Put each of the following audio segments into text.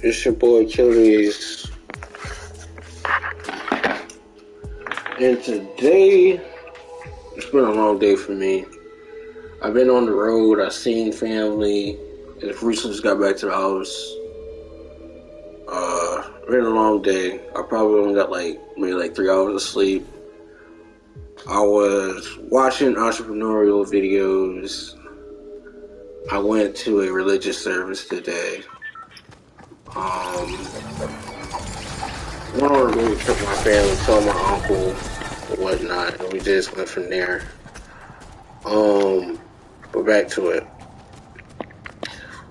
It's your boy Achilles, and today it's been a long day for me. I've been on the road. I've seen family. And recently just got back to the house. It's been a long day. I probably only got maybe 3 hours of sleep. I was watching entrepreneurial videos. I went to a religious service today. Went on a road trip with my family, saw my uncle and whatnot, and we just went from there. But back to it.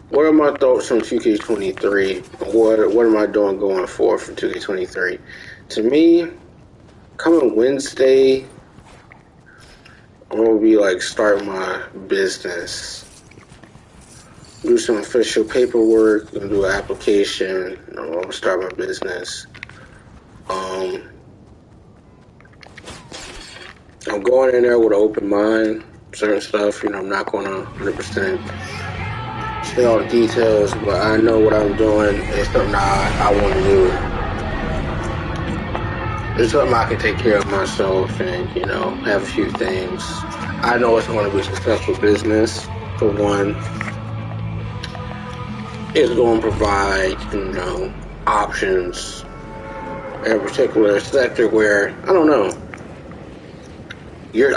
What are my thoughts on 2K23? What am I doing going forward for 2K23? To me, coming Wednesday, I'm gonna be start my business. Do some official paperwork, gonna do an application, I'm gonna start my business. I'm going in there with an open mind, certain stuff, I'm not gonna 100% say all the details, but I know what I'm doing is something I want to do. It's something I can take care of myself and, have a few things. I know it's going to be a successful business, for one. It's going to provide, options in a particular sector where, I don't know,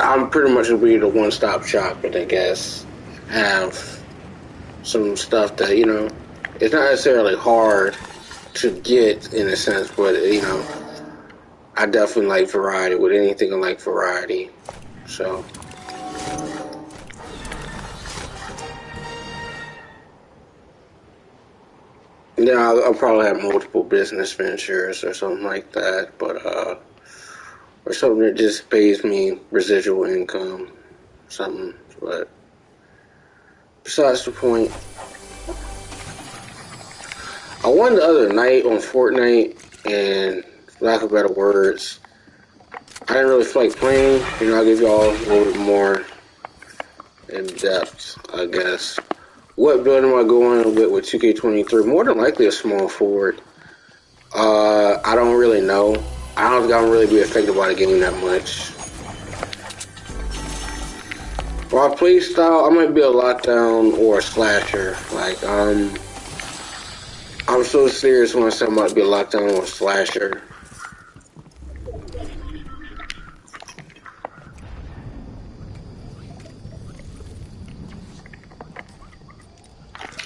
I'm pretty much going to be the one-stop shop, but I guess have some stuff that, it's not necessarily hard to get in a sense, but, I definitely like variety. With anything, I like variety. So, yeah, I'll probably have multiple business ventures or something like that, but, or something that just pays me residual income, something, but besides the point. I won the other night on Fortnite, and for lack of better words, I didn't really feel like playing. I'll give y'all a little bit more in depth, I guess. What build am I going with 2K23? More than likely a small forward. I don't really know. I don't think I'll really be affected by the game that much. For my play style, I might be a lockdown or a slasher. I'm so serious when I say I might be a lockdown or a slasher.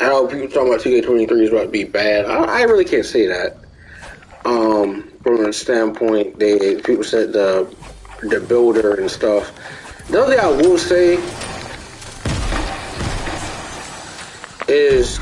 I know people talking about 2K23 is about to be bad. I really can't say that. From a standpoint, people said the builder and stuff. The other thing I will say is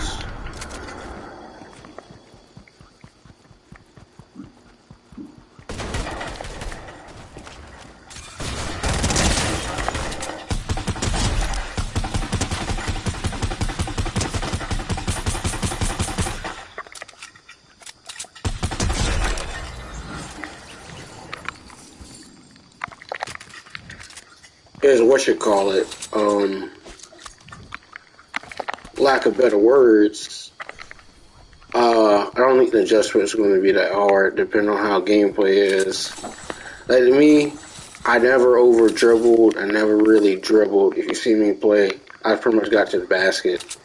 what you call it. Lack of better words. I don't think the adjustments are going to be that hard, depending on how gameplay is. Like, to me, I never over dribbled. I never really dribbled. If you see me play, I pretty much got to the basket.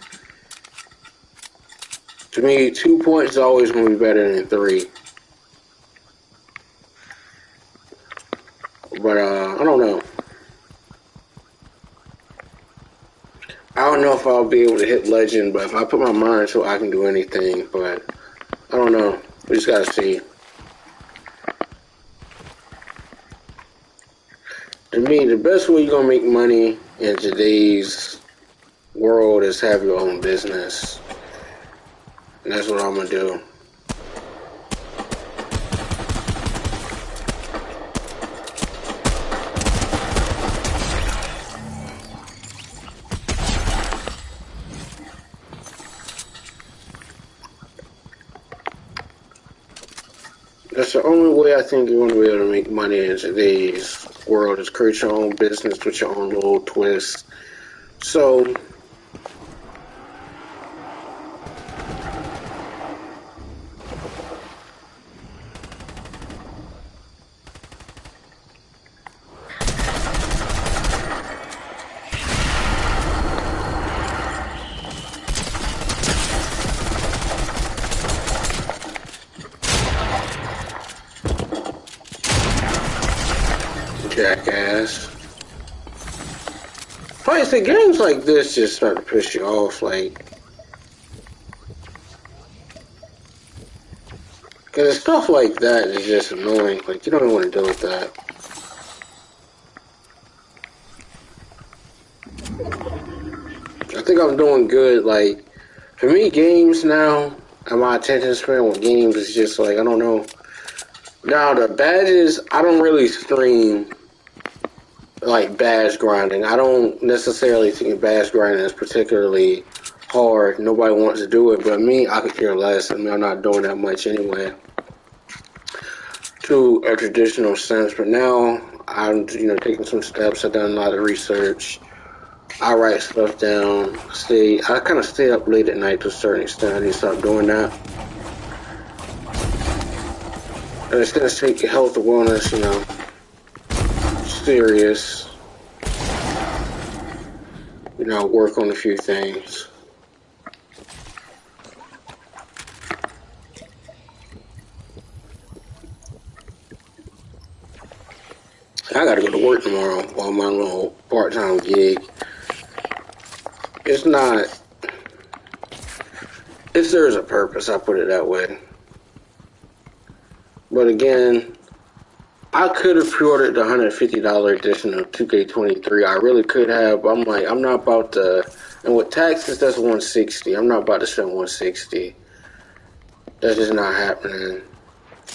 To me, 2 points is always going to be better than 3. But I don't know. I don't know if I'll be able to hit legend, but if I put my mind to it, I can do anything. But I don't know. We just gotta see. To me, the best way you're gonna make money in today's world is have your own business. And that's what I'm gonna do. That's the only way I think you're going to be able to make money in today's world is create your own business with your own little twist. So, Jackass. Probably say games like this just start to piss you off, like. Because stuff like that is just annoying. Like, you don't even want to deal with that. I think I'm doing good. Like, for me, games now, and my attention span with games is just like, I don't know. Now, the badges, I don't really stream, like, badge grinding. I don't necessarily think badge grinding is particularly hard. Nobody wants to do it, but me, I could care less. I mean, I'm not doing that much anyway. To a traditional sense, but now I'm, taking some steps. I've done a lot of research. I write stuff down. I kind of stay up late at night to a certain extent. I need to stop doing that. And it's going to take your health and wellness, serious. Work on a few things. I gotta go to work tomorrow on my little part-time gig. It serves a purpose, I'll put it that way. But again, I could have pre-ordered the $150 edition of 2K23. I really could have, but I'm like, I'm not about to, and with taxes, that's $160. I'm not about to spend $160. That's just not happening.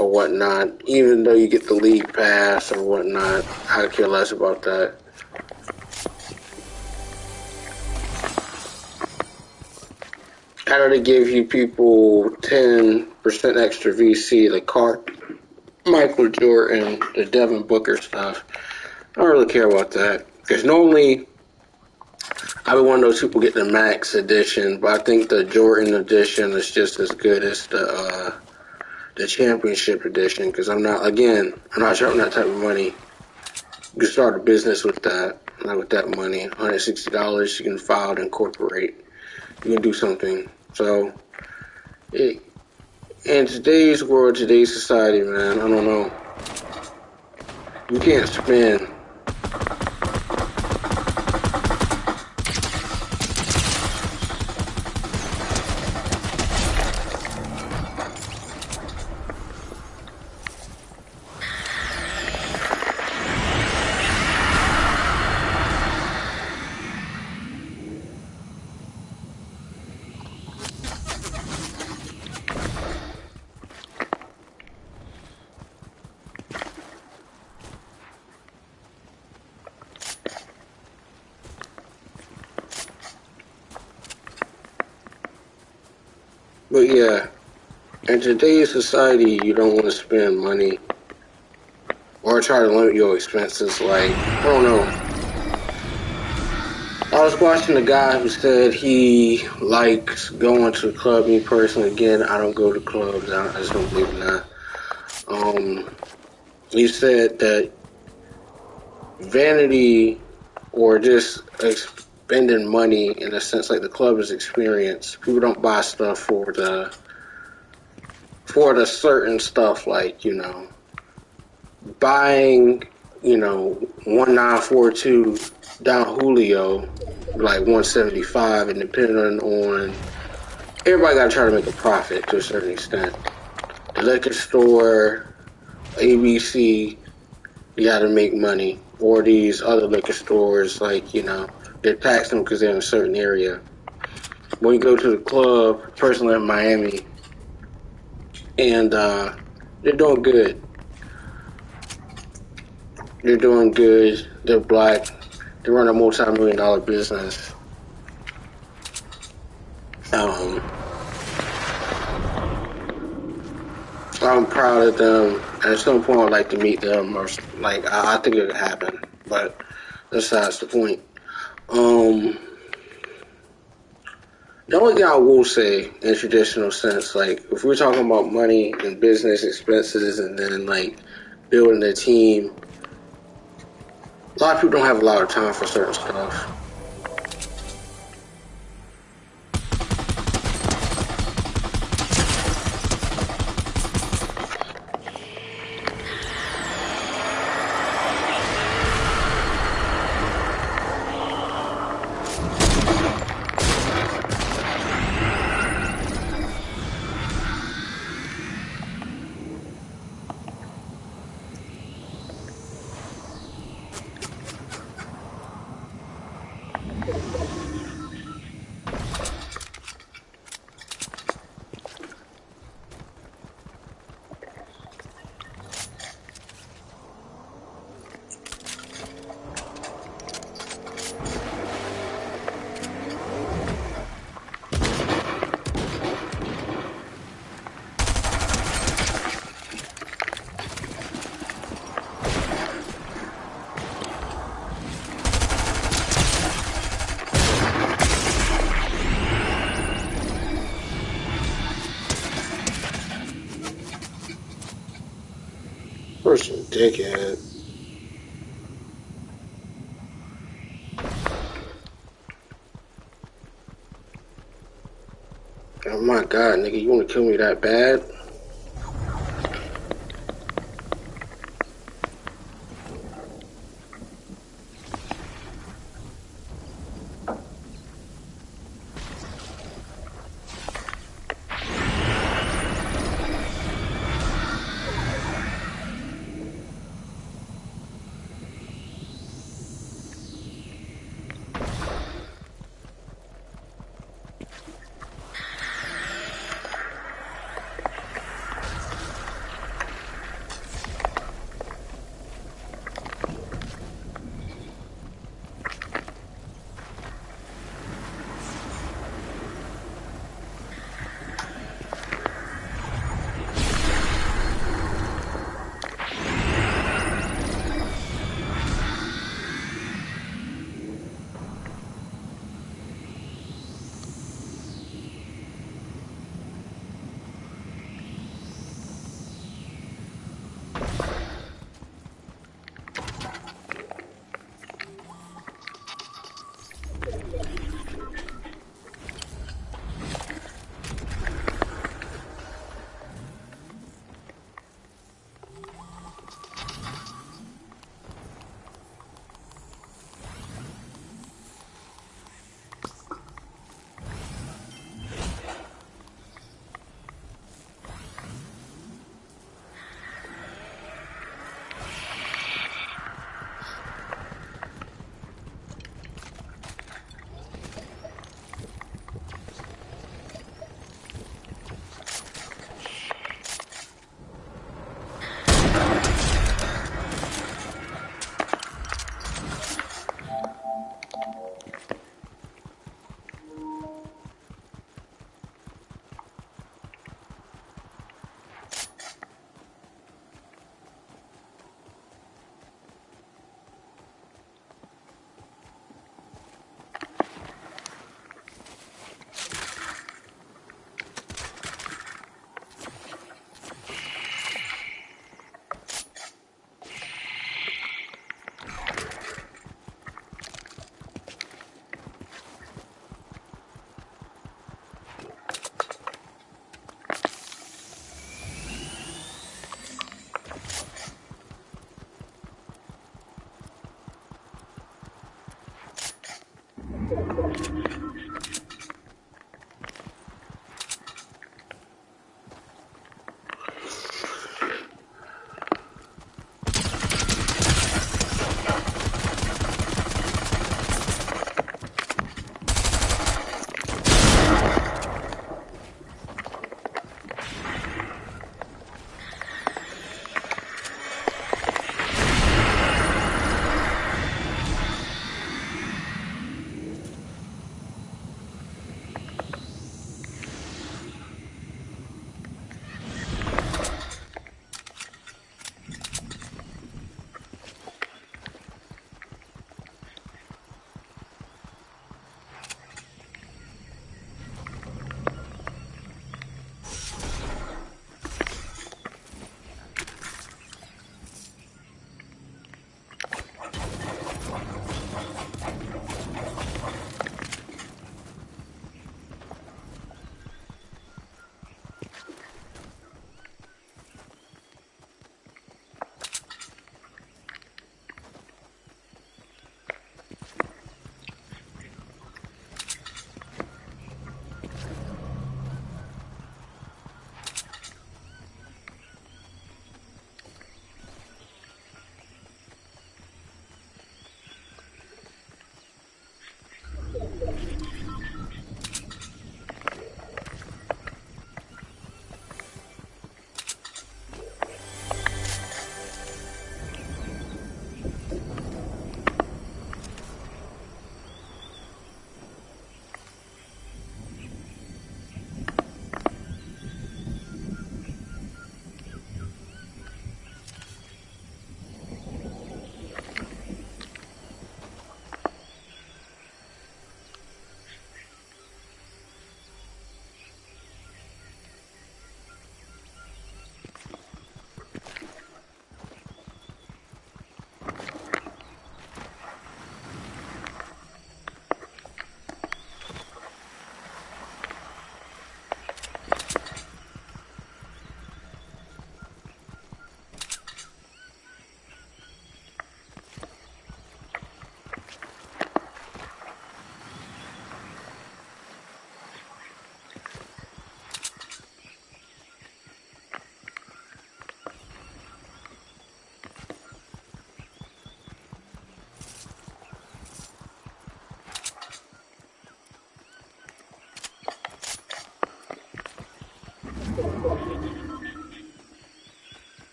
Or whatnot, even though you get the league pass or whatnot, I care less about that. How do they give you people 10% extra VC, the Michael Jordan, the Devin Booker stuff? I don't really care about that. Because normally, I'd be one of those people get the max edition, but I think the Jordan edition is just as good as the championship edition, because I'm not sharp that type of money. You can start a business with that, not with that money. $160, you can file and incorporate. You can do something. So, in today's world, today's society, man, I don't know. You can't spend But yeah, in today's society, you don't want to spend money or try to limit your expenses. Like, I don't know. I was watching a guy who said he likes going to the club. Me personally, again, I don't go to clubs. I just don't believe in that. He said that vanity or just spending money in a sense like the club is experience. People don't buy stuff for the certain stuff, like, buying, 1942 Don Julio, like 175, and depending on, everybody got to try to make a profit to a certain extent. The liquor store, ABC, you got to make money. Or these other liquor stores, like, they're taxing them because they're in a certain area. When you go to the club, personally in Miami, and they're doing good. They're doing good. They're black. They run a multi-million-dollar business. I'm proud of them. At some point, I'd like to meet them, or like I think it could happen. But that's the point. The only thing I will say, in a traditional sense, like if we're talking about money and business expenses, and then like building a team, a lot of people don't have a lot of time for certain stuff. Person dickhead. Oh my god, nigga, you wanna kill me that bad?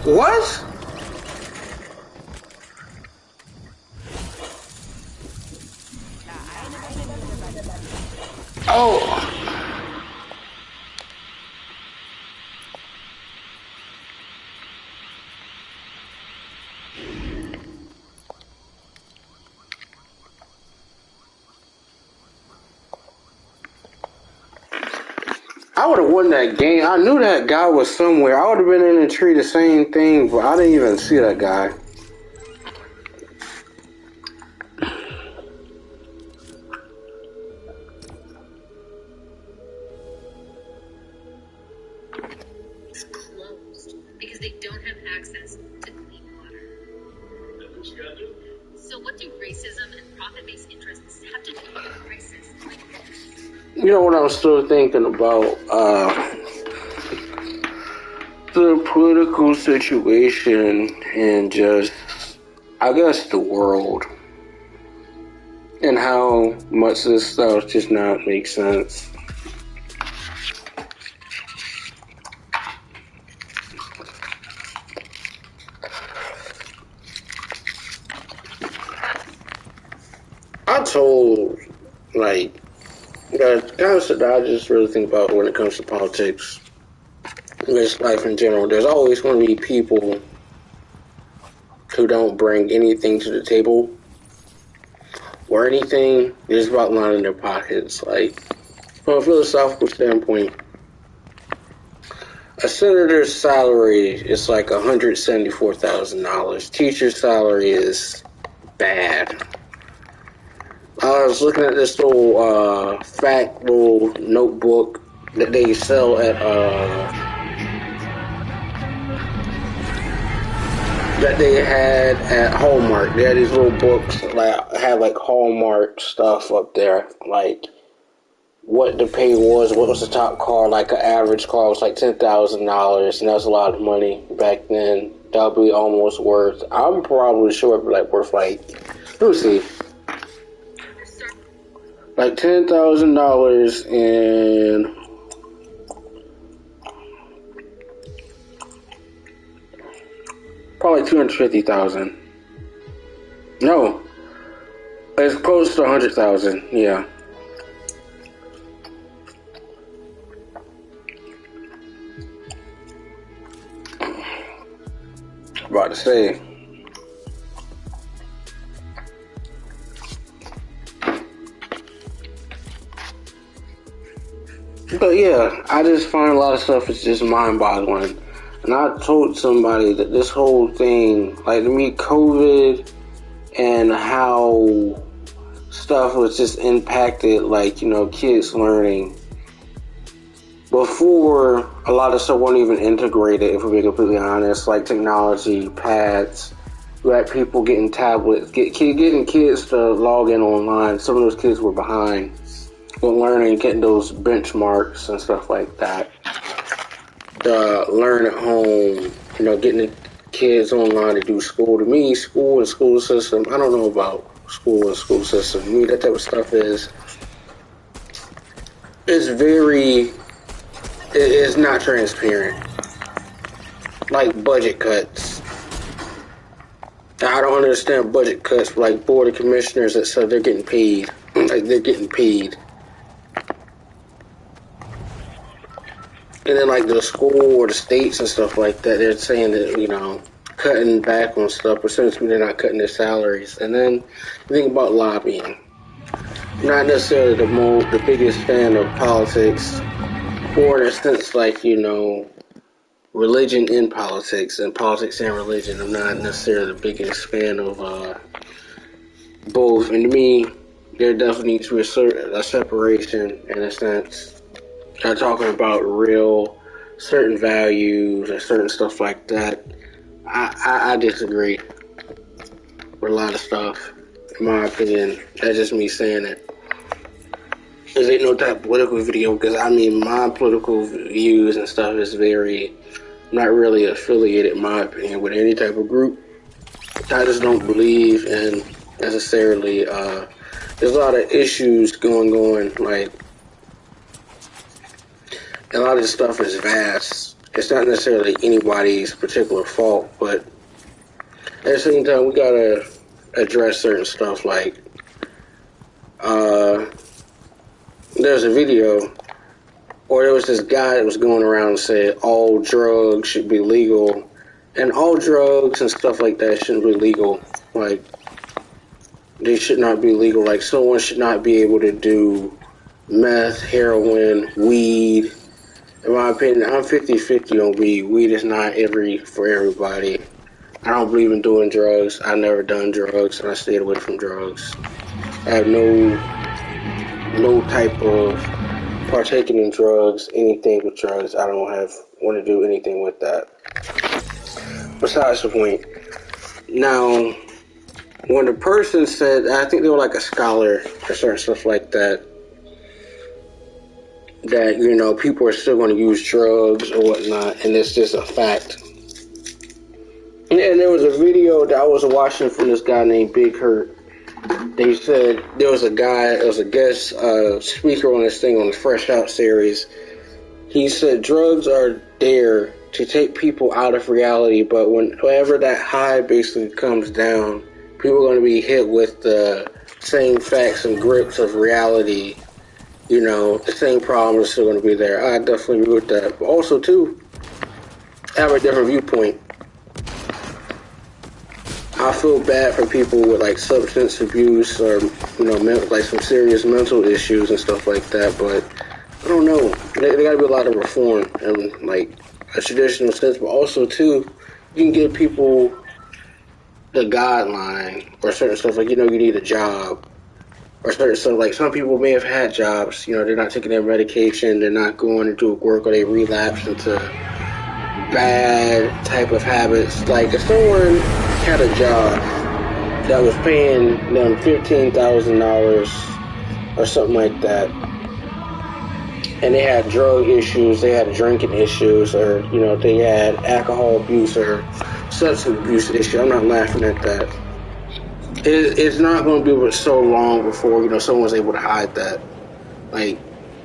What? Oh. I would have won that game. I knew that guy was somewhere. I would have been in the tree the same thing, but I didn't even see that guy. It's closed because they don't have access to clean water. So what do racism and profit-based interests have to do with a crisis like this? You know what I'm still thinking about? The political situation and just, I guess, the world. And how much this stuff just not makes sense. I told, like, the concept that I just really think about when it comes to politics, just life in general, there's always going to be people who don't bring anything to the table or anything. It's about lining their pockets. Like, from a philosophical standpoint, a senator's salary is like $174,000. Teacher's salary is bad. I was looking at this little fact little notebook that they sell at that they had at Hallmark. They had these little books that had like Hallmark stuff up there, like what the pay was, what was the top car. Like an average car was like $10,000, and that was a lot of money back then. That would be almost worth. I'm probably sure it'd be like worth like, let me see, like $10,000 in probably 250,000. No, it's close to 100,000. Yeah. About to say. But yeah, I just find a lot of stuff is just mind-boggling. And I told somebody that this whole thing, like to me, COVID and how stuff was just impacted, like, you know, kids learning. Before, a lot of stuff wasn't even integrated, if we're being completely honest, like technology, pads. You had people getting tablets, getting kids to log in online. Some of those kids were behind with learning, getting those benchmarks and stuff like that. Learn at home, you know, getting the kids online to do school. To me, school and school system, I don't know about school and school system. To me, that type of stuff is not transparent. Like budget cuts. I don't understand budget cuts, like board of commissioners that said they're getting paid. Like they're getting paid. And then like the school or the states and stuff like that, they're saying that, you know, cutting back on stuff, but essentially they're not cutting their salaries. And then you think about lobbying. Not necessarily the biggest fan of politics, or in a sense like, you know, religion in politics and politics and religion. I'm not necessarily the biggest fan of both. And to me, there definitely needs to be a separation in a sense. I'm talking about real, certain values and certain stuff like that. I disagree with a lot of stuff, in my opinion. That's just me saying it. This ain't no type of political video, because I mean, my political views and stuff is not really affiliated, in my opinion, with any type of group. I just don't believe in necessarily, there's a lot of issues going on, like, a lot of this stuff is vast, it's not necessarily anybody's particular fault, but at the same time, we gotta address certain stuff. Like, there's a video, or there was this guy that was going around and said all drugs should be legal, and all drugs and stuff like that shouldn't be legal. Like, they should not be legal. Like, someone should not be able to do meth, heroin, weed. In my opinion, I'm 50-50 on weed. Weed is not for everybody. I don't believe in doing drugs. I've never done drugs, and I stayed away from drugs. I have no type of partaking in drugs, anything with drugs. I don't want to do anything with that. Besides the point. Now, when the person said, I think they were like a scholar or certain stuff like that, that, you know, people are still going to use drugs or whatnot, and it's just a fact. And there was a video that I was watching from this guy named Big Hurt. They said there was a guest speaker on this thing on the Fresh Out series. He said drugs are there to take people out of reality, but whenever that high basically comes down, people are going to be hit with the same facts and grips of reality. You know, the same problems are still going to be there. I definitely agree with that. But also, too, I have a different viewpoint. I feel bad for people with, like, substance abuse or, you know, like some serious mental issues and stuff like that, but I don't know. There got to be a lot of reform in, like, a traditional sense, but also, too, you can give people the guideline or certain stuff, like, you know, you need a job or certain stuff. Like, some people may have had jobs, you know, they're not taking their medication, they're not going to do work, or they relapse into bad type of habits. Like, if someone had a job that was paying them $15,000 or something like that, and they had drug issues, they had drinking issues, or, you know, they had alcohol abuse or substance abuse issues, I'm not laughing at that. It's not going to be so long before, you know, someone's able to hide that. Like,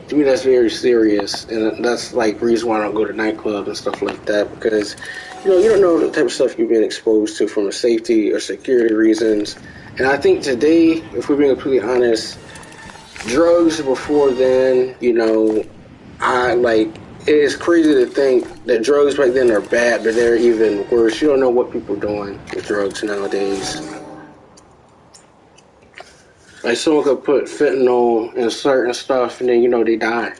to me, that's very serious, and that's, like, the reason why I don't go to nightclubs and stuff like that, because, you know, you don't know the type of stuff you've been exposed to from a safety or security reasons. And I think today, if we're being completely honest, drugs before then, you know, it is crazy to think that drugs back then are bad, but they're even worse. You don't know what people are doing with drugs nowadays. Like, someone could put fentanyl in certain stuff, and then, you know, they die.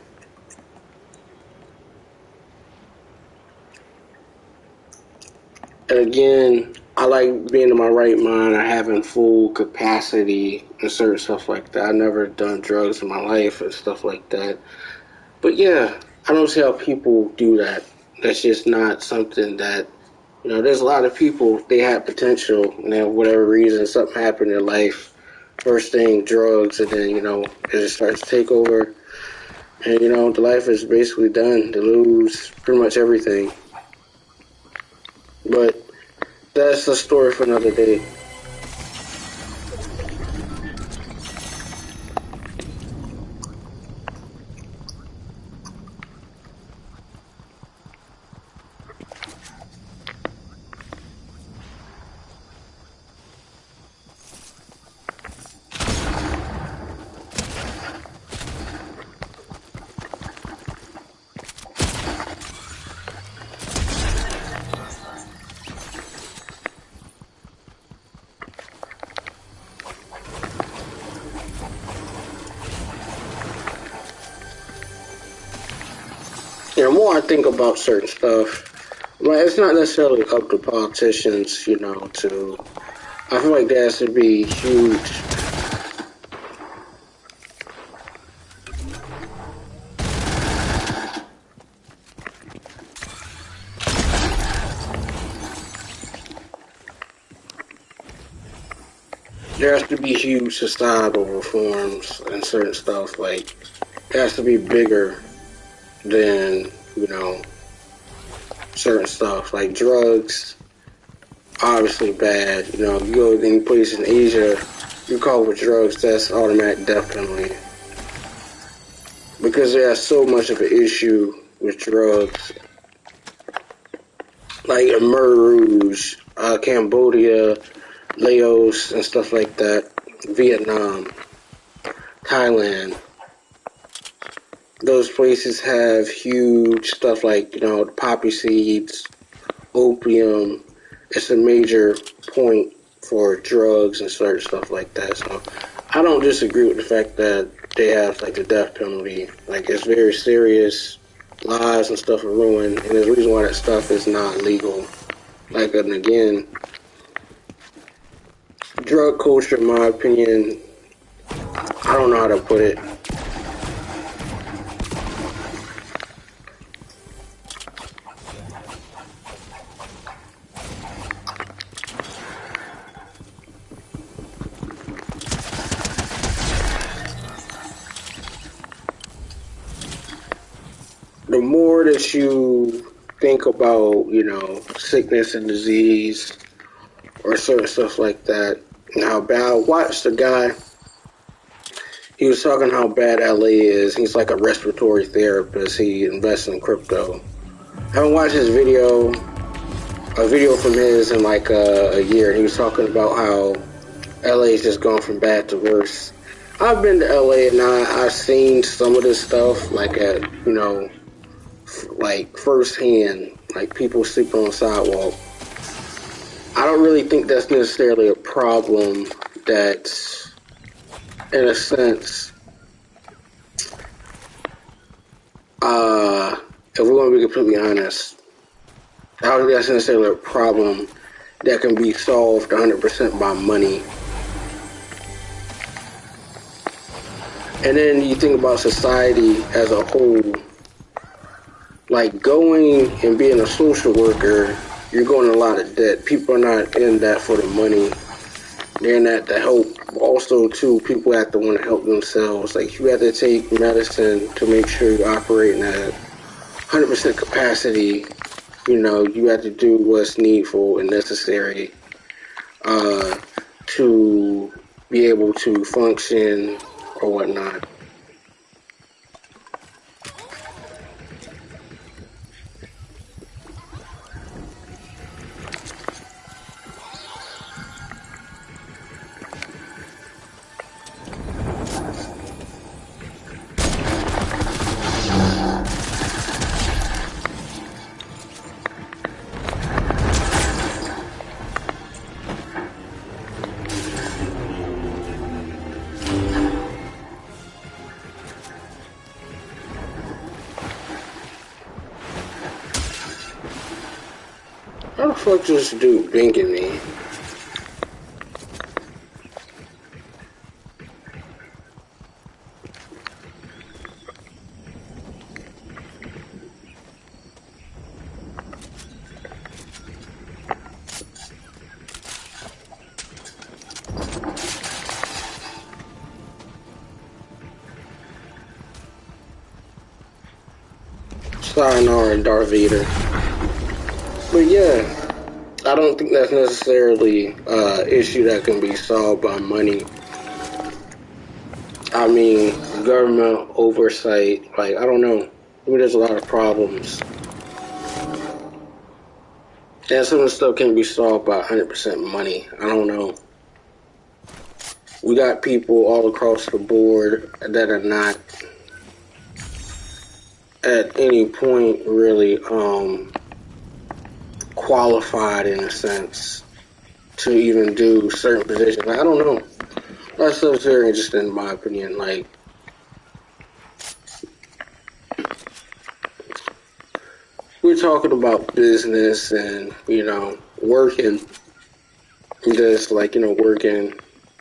And again, I like being in my right mind, or having full capacity and certain stuff like that. I've never done drugs in my life and stuff like that. But yeah, I don't see how people do that. That's just not something that, you know, there's a lot of people, they have potential, and then for whatever reason, something happened in their life. First thing, drugs, and then, you know, it just starts to take over. And, you know, the life is basically done. They lose pretty much everything. But that's a story for another day. You know, the more I think about certain stuff, like, it's not necessarily up to politicians, you know, to, I feel like there has to be huge, societal reforms and certain stuff. Like, it has to be bigger than, you know, certain stuff. Like, drugs, obviously bad. You know, you go to any place in Asia, you call for drugs, that's automatic death penalty. Because there's so much of an issue with drugs. like Khmer Rouge, Cambodia, Laos, and stuff like that, Vietnam, Thailand. Those places have huge stuff like, the poppy seeds, opium. It's a major point for drugs and certain stuff like that. So I don't disagree with the fact that they have like the death penalty. Like, it's very serious. Lives and stuff are ruined, and there's a reason why that stuff is not legal. Like, and again, drug culture, in my opinion, I don't know how to put it. The more that you think about, sickness and disease or certain stuff like that, and how bad. I watched a guy, he was talking how bad LA is. He's like a respiratory therapist. He invests in crypto. I haven't watched his video, a video from his in like a year. He was talking about how LA is just going from bad to worse. I've been to LA and I've seen some of this stuff like at, like firsthand, like people sleeping on the sidewalk. I don't really think that's necessarily a problem that's, in a sense, if we're going to be completely honest, I don't think that's necessarily a problem that can be solved 100% by money. And then you think about society as a whole, like going and being a social worker, you're going in a lot of debt. People are not in that for the money. They're in that to help. Also, too, people have to want to help themselves. Like, you have to take medicine to make sure you're operating at 100% capacity. You have to do what's needful and necessary to be able to function or whatnot. How the fuck this dude binking me? Sayonara and Darth Vader. But yeah, I don't think that's necessarily an issue that can be solved by money. I mean, government oversight, like, I don't know. I mean, there's a lot of problems. And some of the stuff can be solved by 100% money. I don't know. We got people all across the board that are not at any point really qualified in a sense to even do certain positions. Like, I don't know. That stuff's very interesting in my opinion. Like, we're talking about business and, working, just like, working,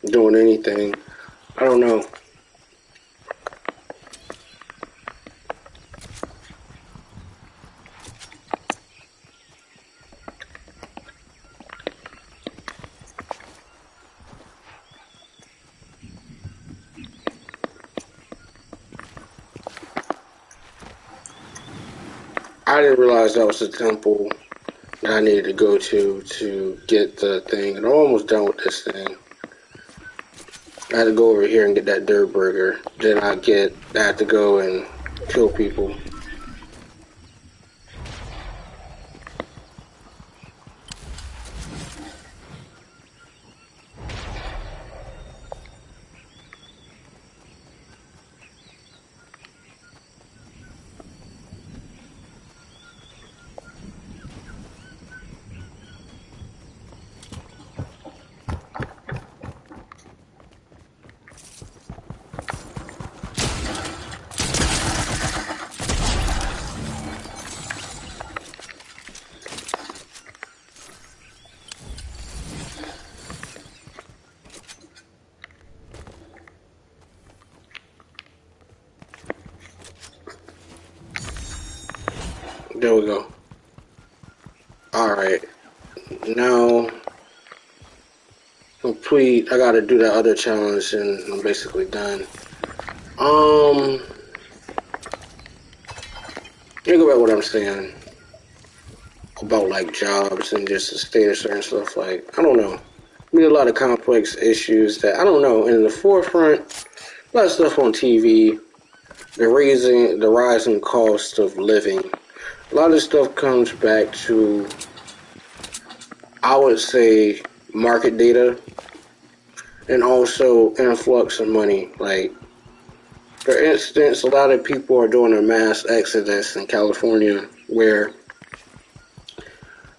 doing anything. I don't know. I didn't realize that was the temple that I needed to go to get the thing. And I'm almost done with this thing. I had to go over here and get that dirt burger. Then I have to go and kill people. There we go. Alright. Now, complete. I gotta do that other challenge and I'm basically done. Let me go back to what I'm saying about like jobs and just the status and stuff. Like, I don't know. I mean, a lot of complex issues that I don't know. In the forefront, a lot of stuff on TV, the rising cost of living. A lot of stuff comes back to, I would say, market data and also influx of money. Like, for instance, a lot of people are doing a mass exodus in California where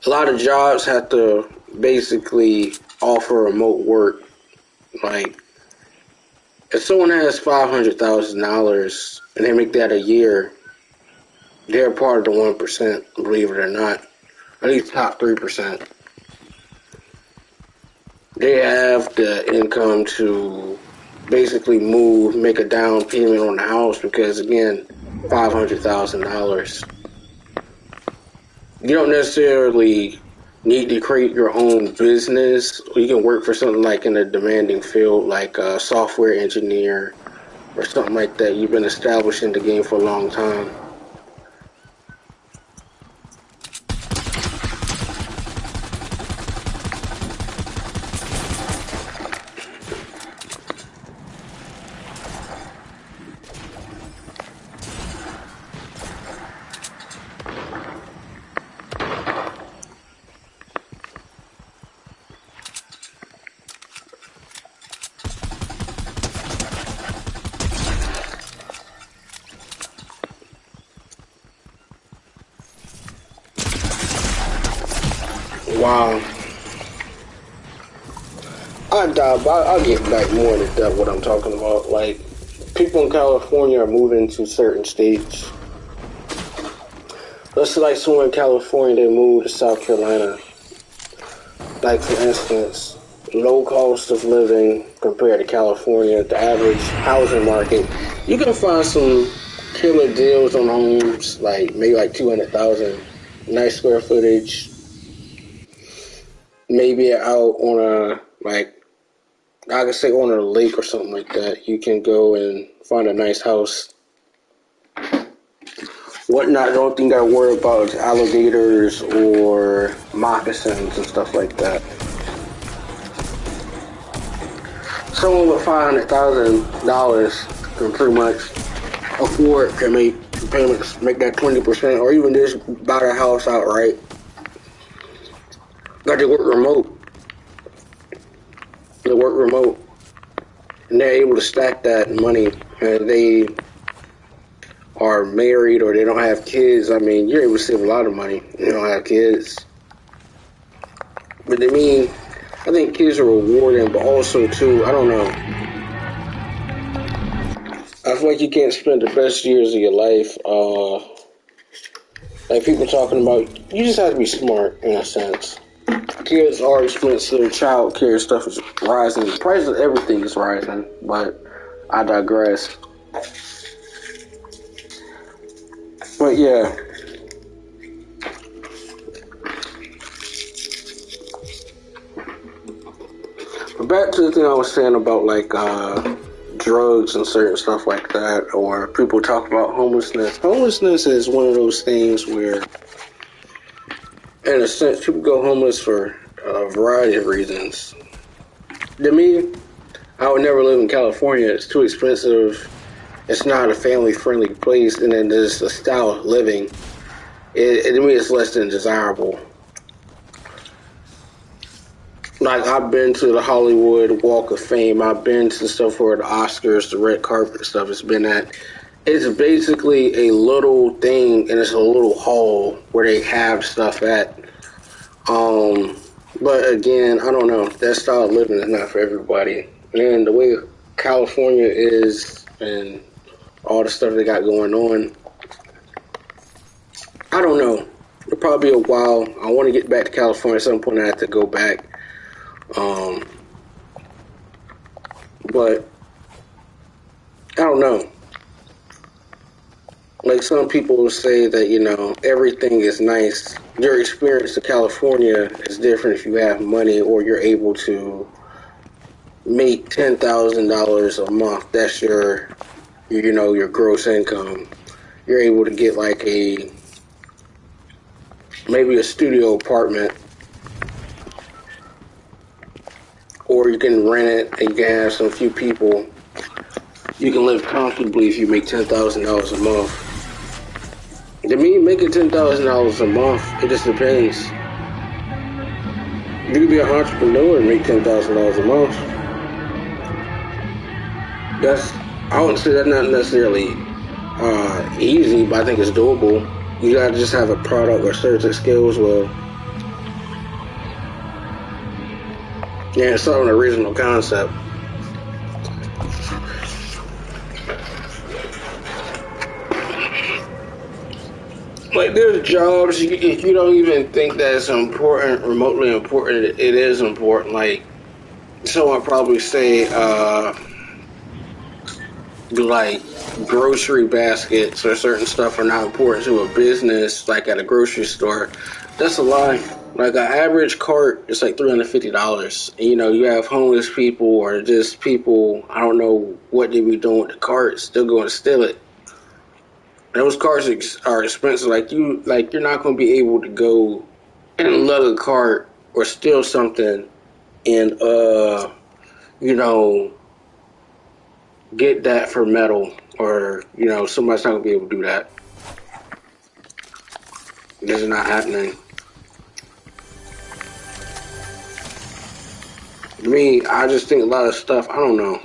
a lot of jobs have to basically offer remote work. Like, if someone has $500,000 and they make that a year, they're part of the 1%, believe it or not. At least top 3%. They have the income to basically move, make a down payment on the house because, again, $500,000. You don't necessarily need to create your own business. You can work for something like in a demanding field, like a software engineer or something like that. You've been established in the game for a long time. Wow. I'll get back more into depth what I'm talking about. Like, people in California are moving to certain states. Let's say like someone in California, they move to South Carolina. Like, for instance, low cost of living compared to California, the average housing market. You can find some killer deals on homes, like maybe like 200,000, nice square footage. Maybe out on a, like, I could say on a lake or something like that. You can go and find a nice house. Whatnot, the only thing I worry about is alligators or moccasins and stuff like that. Someone with $500,000 can pretty much afford to make payments, make that 20%, or even just buy the house outright. Got to work remote. They work remote, and they're able to stack that money, and they are married or they don't have kids. I mean, you're able to save a lot of money. You don't have kids, but I think kids are rewarding, but also too, I don't know. I feel like you can't spend the best years of your life, like people talking about. You just have to be smart in a sense. Kids are expensive. Child care stuff is rising. The price of everything is rising, but I digress. But yeah. But back to the thing I was saying about like drugs and certain stuff like that, or people talk about homelessness. Homelessness is one of those things where, in a sense, people go homeless for a variety of reasons. To me, I would never live in California. It's too expensive. It's not a family-friendly place, and then there's a style of living. To me, it's less than desirable. Like, I've been to the Hollywood Walk of Fame. I've been to stuff where the Oscars, the red carpet stuff has been at. It's basically a little thing, and it's a little hall where they have stuff at. But again, I don't know. That style of living is not for everybody. And the way California is, and all the stuff they got going on, I don't know. It'll probably be a while. I want to get back to California at some point. I have to go back. But I don't know. like some people will say that everything is nice. Your experience in California is different if you have money or you're able to make $10,000 a month. That's your gross income. You're able to get like maybe a studio apartment, or you can rent it and you can have some few people. You can live comfortably if you make $10,000 a month. To me, making $10,000 a month, it just depends. You could be an entrepreneur and make $10,000 a month. I wouldn't say that's not necessarily easy, but I think it's doable. You gotta just have a product or certain skills. Well, yeah, it's not an original concept. Like there's jobs if you don't even think that it's important, remotely important, it is important. Like someone probably say, like grocery baskets or certain stuff are not important to a business, like at a grocery store. That's a lie. Like an average cart is like $350. And, you have homeless people or just people, I don't know what they be doing with the carts. They're going to steal it. Those cars are expensive. You're not going to be able to go and lug a cart or steal something and get that for metal, or somebody's not going to be able to do that. This is not happening. To me, I just think a lot of stuff. I don't know.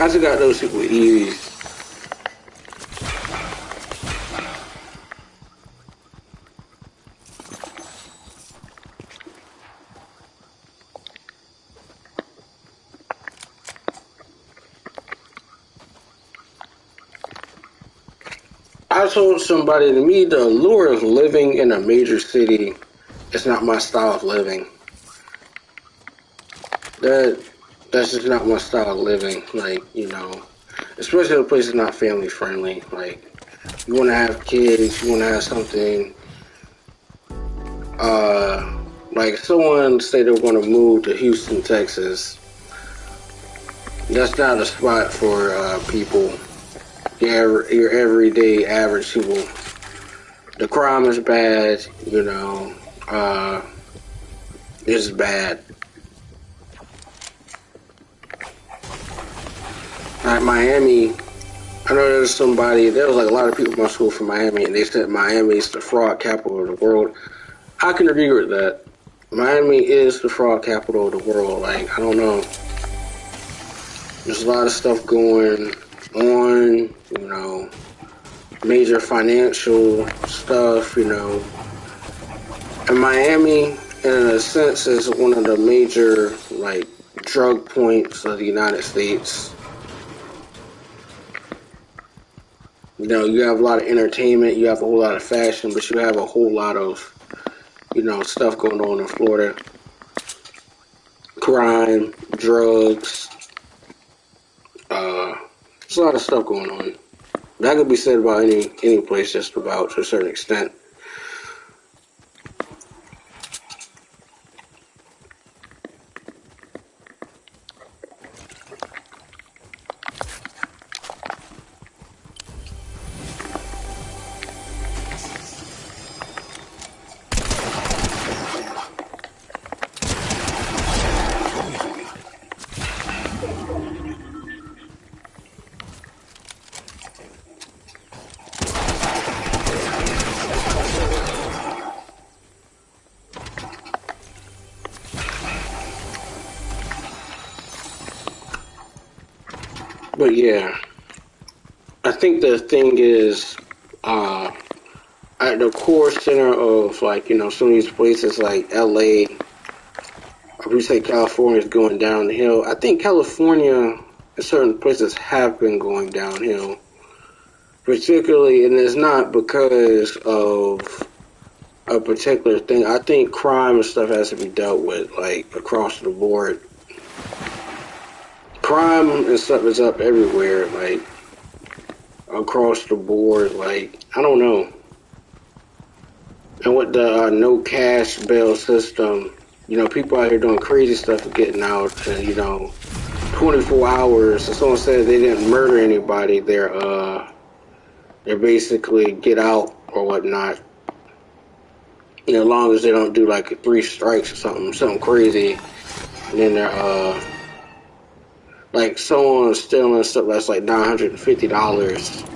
I just got those people easy. I told somebody, to me, the allure of living in a major city is not my style of living. That's just not my style of living. Like, especially if a place is not family friendly. Like, you want to have kids, you want to have something. Like someone said they were going to move to Houston, Texas. That's not a spot for people. Your everyday average people. The crime is bad. It's bad. Like Miami, I know there was like a lot of people in my school from Miami, and they said Miami is the fraud capital of the world. I can agree with that. Miami is the fraud capital of the world. Like, I don't know. There's a lot of stuff going on, major financial stuff, And Miami, in a sense, is one of the major, like, drug points of the United States. You have a lot of entertainment, you have a whole lot of fashion, but you have a whole lot of, stuff going on in Florida. Crime, drugs, there's a lot of stuff going on. That could be said about any place just about to a certain extent. But yeah, I think the thing is, at the core center of like some of these places like LA, or we say California is going downhill. I think California in certain places have been going downhill, particularly, and it's not because of a particular thing. I think crime and stuff has to be dealt with like across the board. Crime and stuff is up everywhere, like across the board. Like I don't know. And with the no cash bail system, people out here doing crazy stuff for getting out, and 24 hours. If someone says they didn't murder anybody, they're basically get out or whatnot. As long as they don't do like 3 strikes or something crazy, and then they're like someone stealing stuff that's like $950.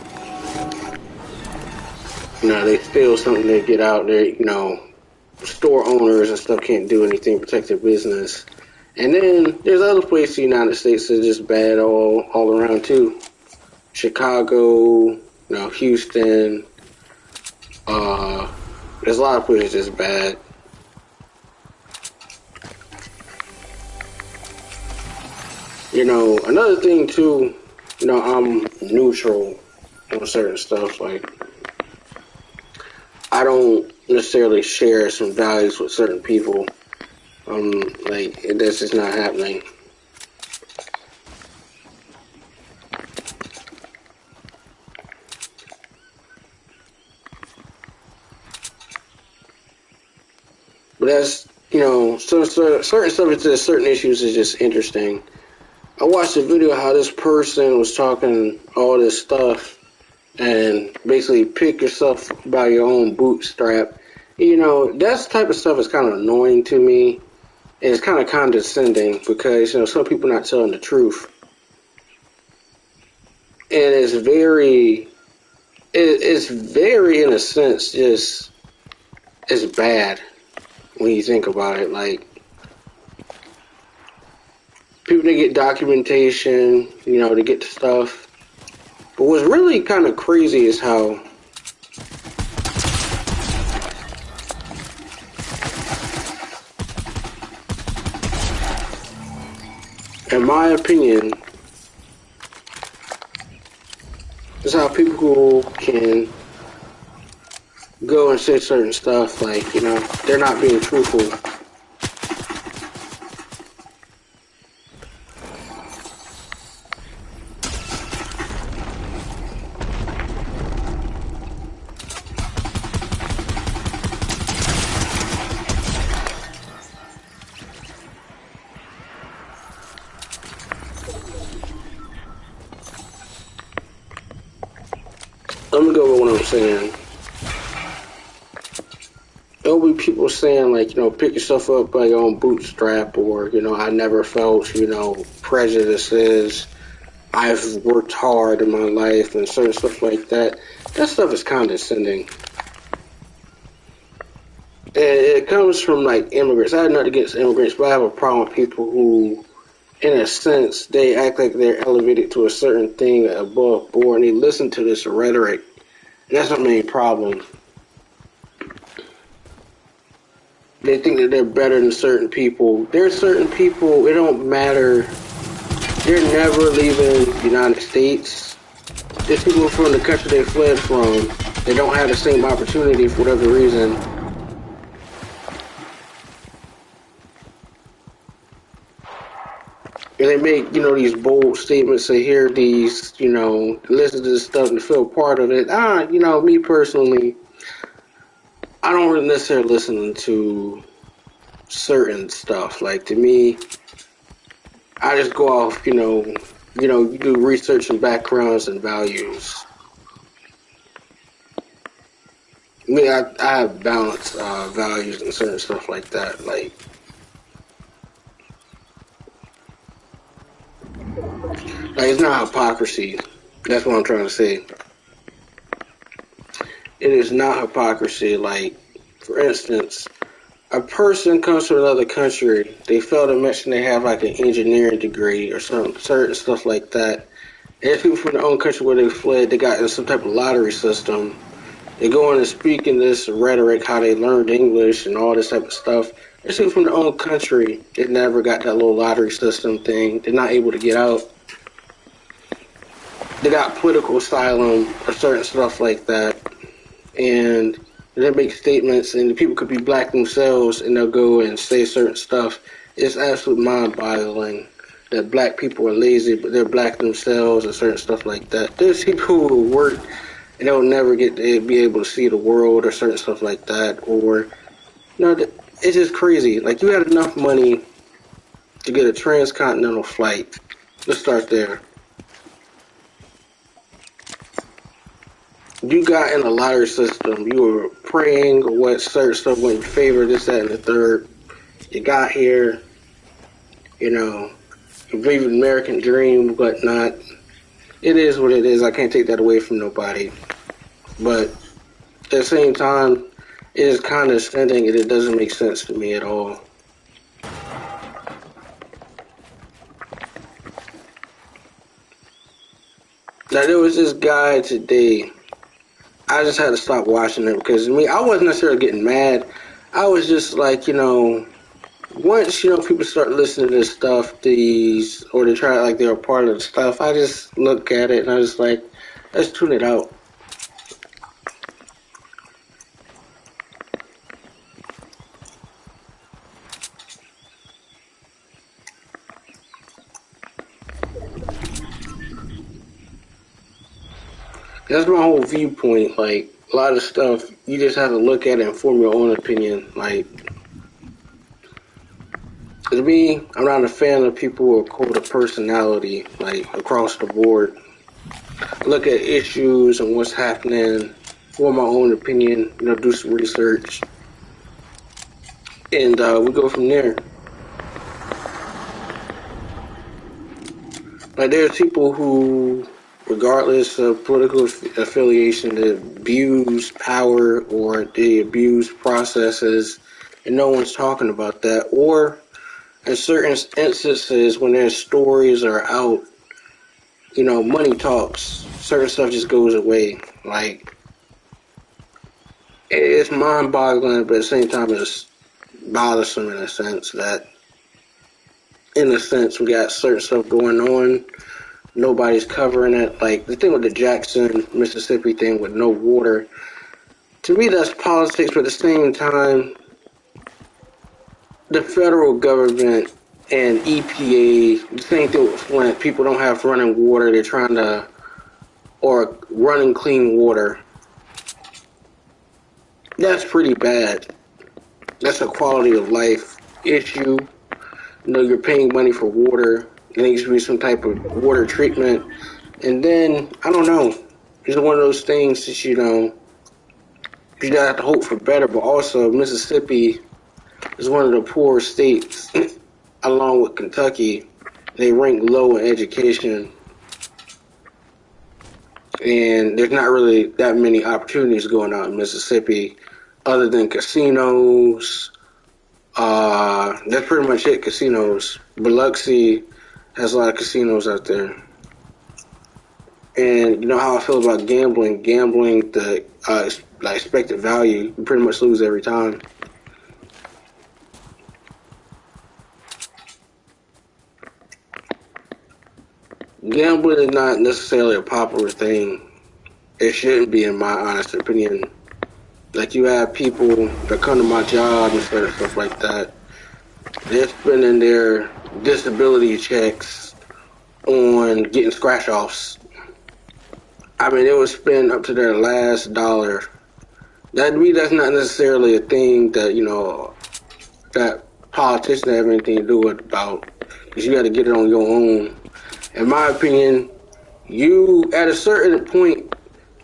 They steal something, they get out there, store owners and stuff can't do anything, protect their business. And then there's other places in the United States that are just bad all around too. Chicago, Houston, there's a lot of places just bad. Another thing too, I'm neutral on certain stuff. Like, I don't necessarily share some values with certain people. Like, that's just not happening. But that's, certain stuff is just, certain issues is just interesting. I watched a video how this person was talking all this stuff and basically pick yourself by your own bootstrap. That type of stuff is kind of annoying to me. And it's kind of condescending because, some people are not telling the truth. And it's very, in a sense, just, it's bad when you think about it. Like, people, they get documentation, they get the stuff. But what's really kind of crazy is how in my opinion, is how people can go and say certain stuff like, they're not being truthful. Let me go with what I'm saying. There'll be people saying like, pick yourself up by your own bootstrap, or, I never felt, prejudices. I've worked hard in my life and certain stuff like that. That stuff is condescending. And it comes from like immigrants. I have nothing against immigrants, but I have a problem with people who, in a sense, they act like they're elevated to a certain thing above board, and they listen to this rhetoric. And that's my main problem. They think that they're better than certain people. There's certain people, it don't matter. They're never leaving the United States. There's people from the country they fled from. They don't have the same opportunity for whatever reason. And they make, these bold statements, they hear these, listen to this stuff and feel part of it. Me personally, I don't really necessarily listen to certain stuff. Like, to me, I just go off, you do research and backgrounds and values. I mean, I have balanced values and certain stuff like that. Like, it's not hypocrisy. That's what I'm trying to say. It is not hypocrisy. Like, for instance, a person comes from another country, they fail to mention they have like an engineering degree or some certain stuff like that, There's people from their own country where they fled. They got in some type of lottery system. They go on and speak in this rhetoric, how they learned English and all this type of stuff. There's people from their own country that never got that little lottery system thing. They're not able to get out. They got political asylum or certain stuff like that. And they make statements, and the people could be black themselves, and they'll go and say certain stuff. It's absolutely mind-boggling that black people are lazy, but they're black themselves, and certain stuff like that. There's people who work, and they'll never get to be able to see the world, or certain stuff like that. Or, it's just crazy. Like, you had enough money to get a transcontinental flight. Let's start there. You got in a lottery system. You were praying or what certain stuff went in your favor, this, that, and the third. You got here, you believe in the American dream, whatnot. It is what it is. I can't take that away from nobody. But at the same time, it is condescending and it doesn't make sense to me at all. Now, there was this guy today. I just had to stop watching it because I wasn't necessarily getting mad. I was just like, once, people start listening to this stuff, or they try like they're a part of the stuff, I just look at it and I was like, let's tune it out. That's my whole viewpoint. Like, a lot of stuff, you just have to look at it and form your own opinion. Like, to me, I'm not a fan of people who are called a personality, like, across the board. I look at issues and what's happening, form my own opinion, do some research, and we go from there. Like, there's people who, regardless of political affiliation, they abuse power or they abuse processes, and no one's talking about that. Or in certain instances, when their stories are out, money talks. Certain stuff just goes away. Like, it's mind-boggling, but at the same time, it's bothersome in a sense that, we got certain stuff going on. Nobody's covering it. Like, the thing with the Jackson, Mississippi thing with no water, to me, that's politics, but at the same time, the federal government and EPA, the same thing with Flint, people don't have running water, they're trying to, or running clean water. That's pretty bad. That's a quality of life issue. You're paying money for water. There needs to be some type of water treatment. And then, I don't know. It's one of those things that, you have to hope for better. But also, Mississippi is one of the poorest states, along with Kentucky. They rank low in education. And there's not really that many opportunities going on in Mississippi other than casinos. That's pretty much it, casinos. Biloxi has a lot of casinos out there. And you know how I feel about gambling. Gambling, the expected value, you pretty much lose every time. Gambling is not necessarily a popular thing. It shouldn't be, in my honest opinion. Like, you have people that come to my job and stuff like that. They're spending their disability checks on getting scratch-offs. I mean, they would spend up to their last dollar. That's not necessarily a thing that, that politicians have anything to do with about. Because you got to get it on your own. In my opinion, at a certain point,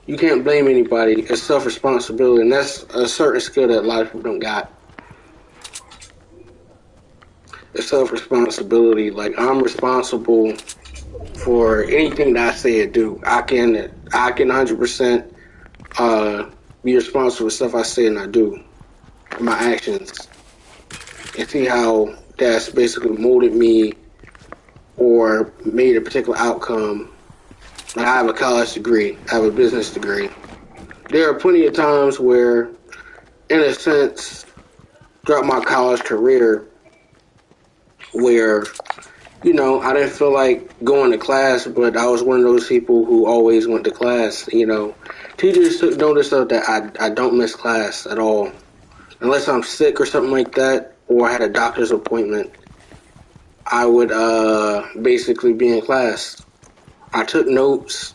you can't blame anybody. It's self-responsibility, and that's a certain skill that a lot of people don't got. It's self-responsibility. Like, I'm responsible for anything that I say or do. I can 100% be responsible for stuff I say and I do, my actions, and see how that's basically molded me or made a particular outcome I have a college degree. I have a business degree. There are plenty of times where, in a sense, throughout my college career, where I didn't feel like going to class, but I was one of those people who always went to class. Teachers took notice of that. I don't miss class at all, unless I'm sick or something like that, or I had a doctor's appointment. I would basically be in class. I took notes.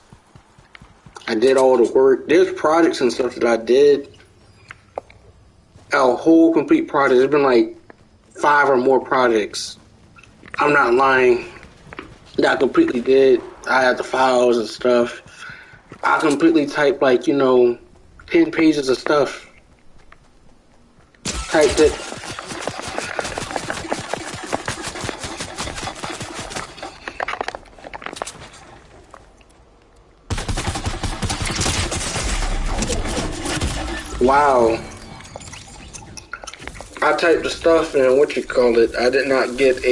I did all the work. There's projects and stuff that I did. A whole complete project. There's been like 5 or more projects. I'm not lying. That I completely did. I had the files and stuff. I completely typed 10 pages of stuff. Typed it. Wow. I typed the stuff and I did not get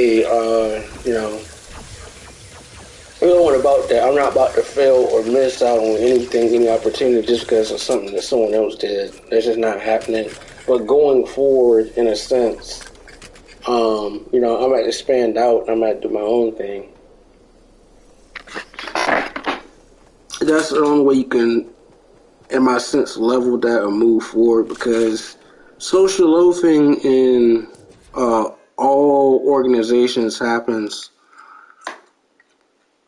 we don't want about that. I'm not about to fail or miss out on any opportunity just because of something that someone else did. That's just not happening. But going forward, in a sense, I'm going to expand out. I'm going to do my own thing. That's the only way you can, in my sense, level that or move forward, because social loafing in all organizations happens.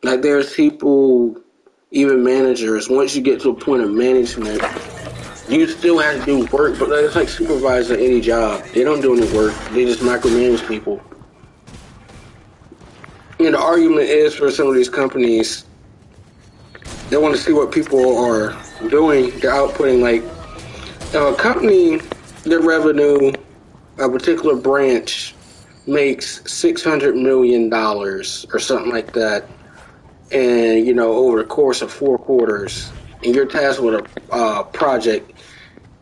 Like, there's people, even managers, once you get to a point of management, you still have to do work, but it's like supervising any job. They don't do any work. They just micromanage people. The argument is for some of these companies, they want to see what people are doing. They're outputting, if a company, their revenue, a particular branch, makes $600 million or something like that, and over the course of 4 quarters, and you're tasked with a project,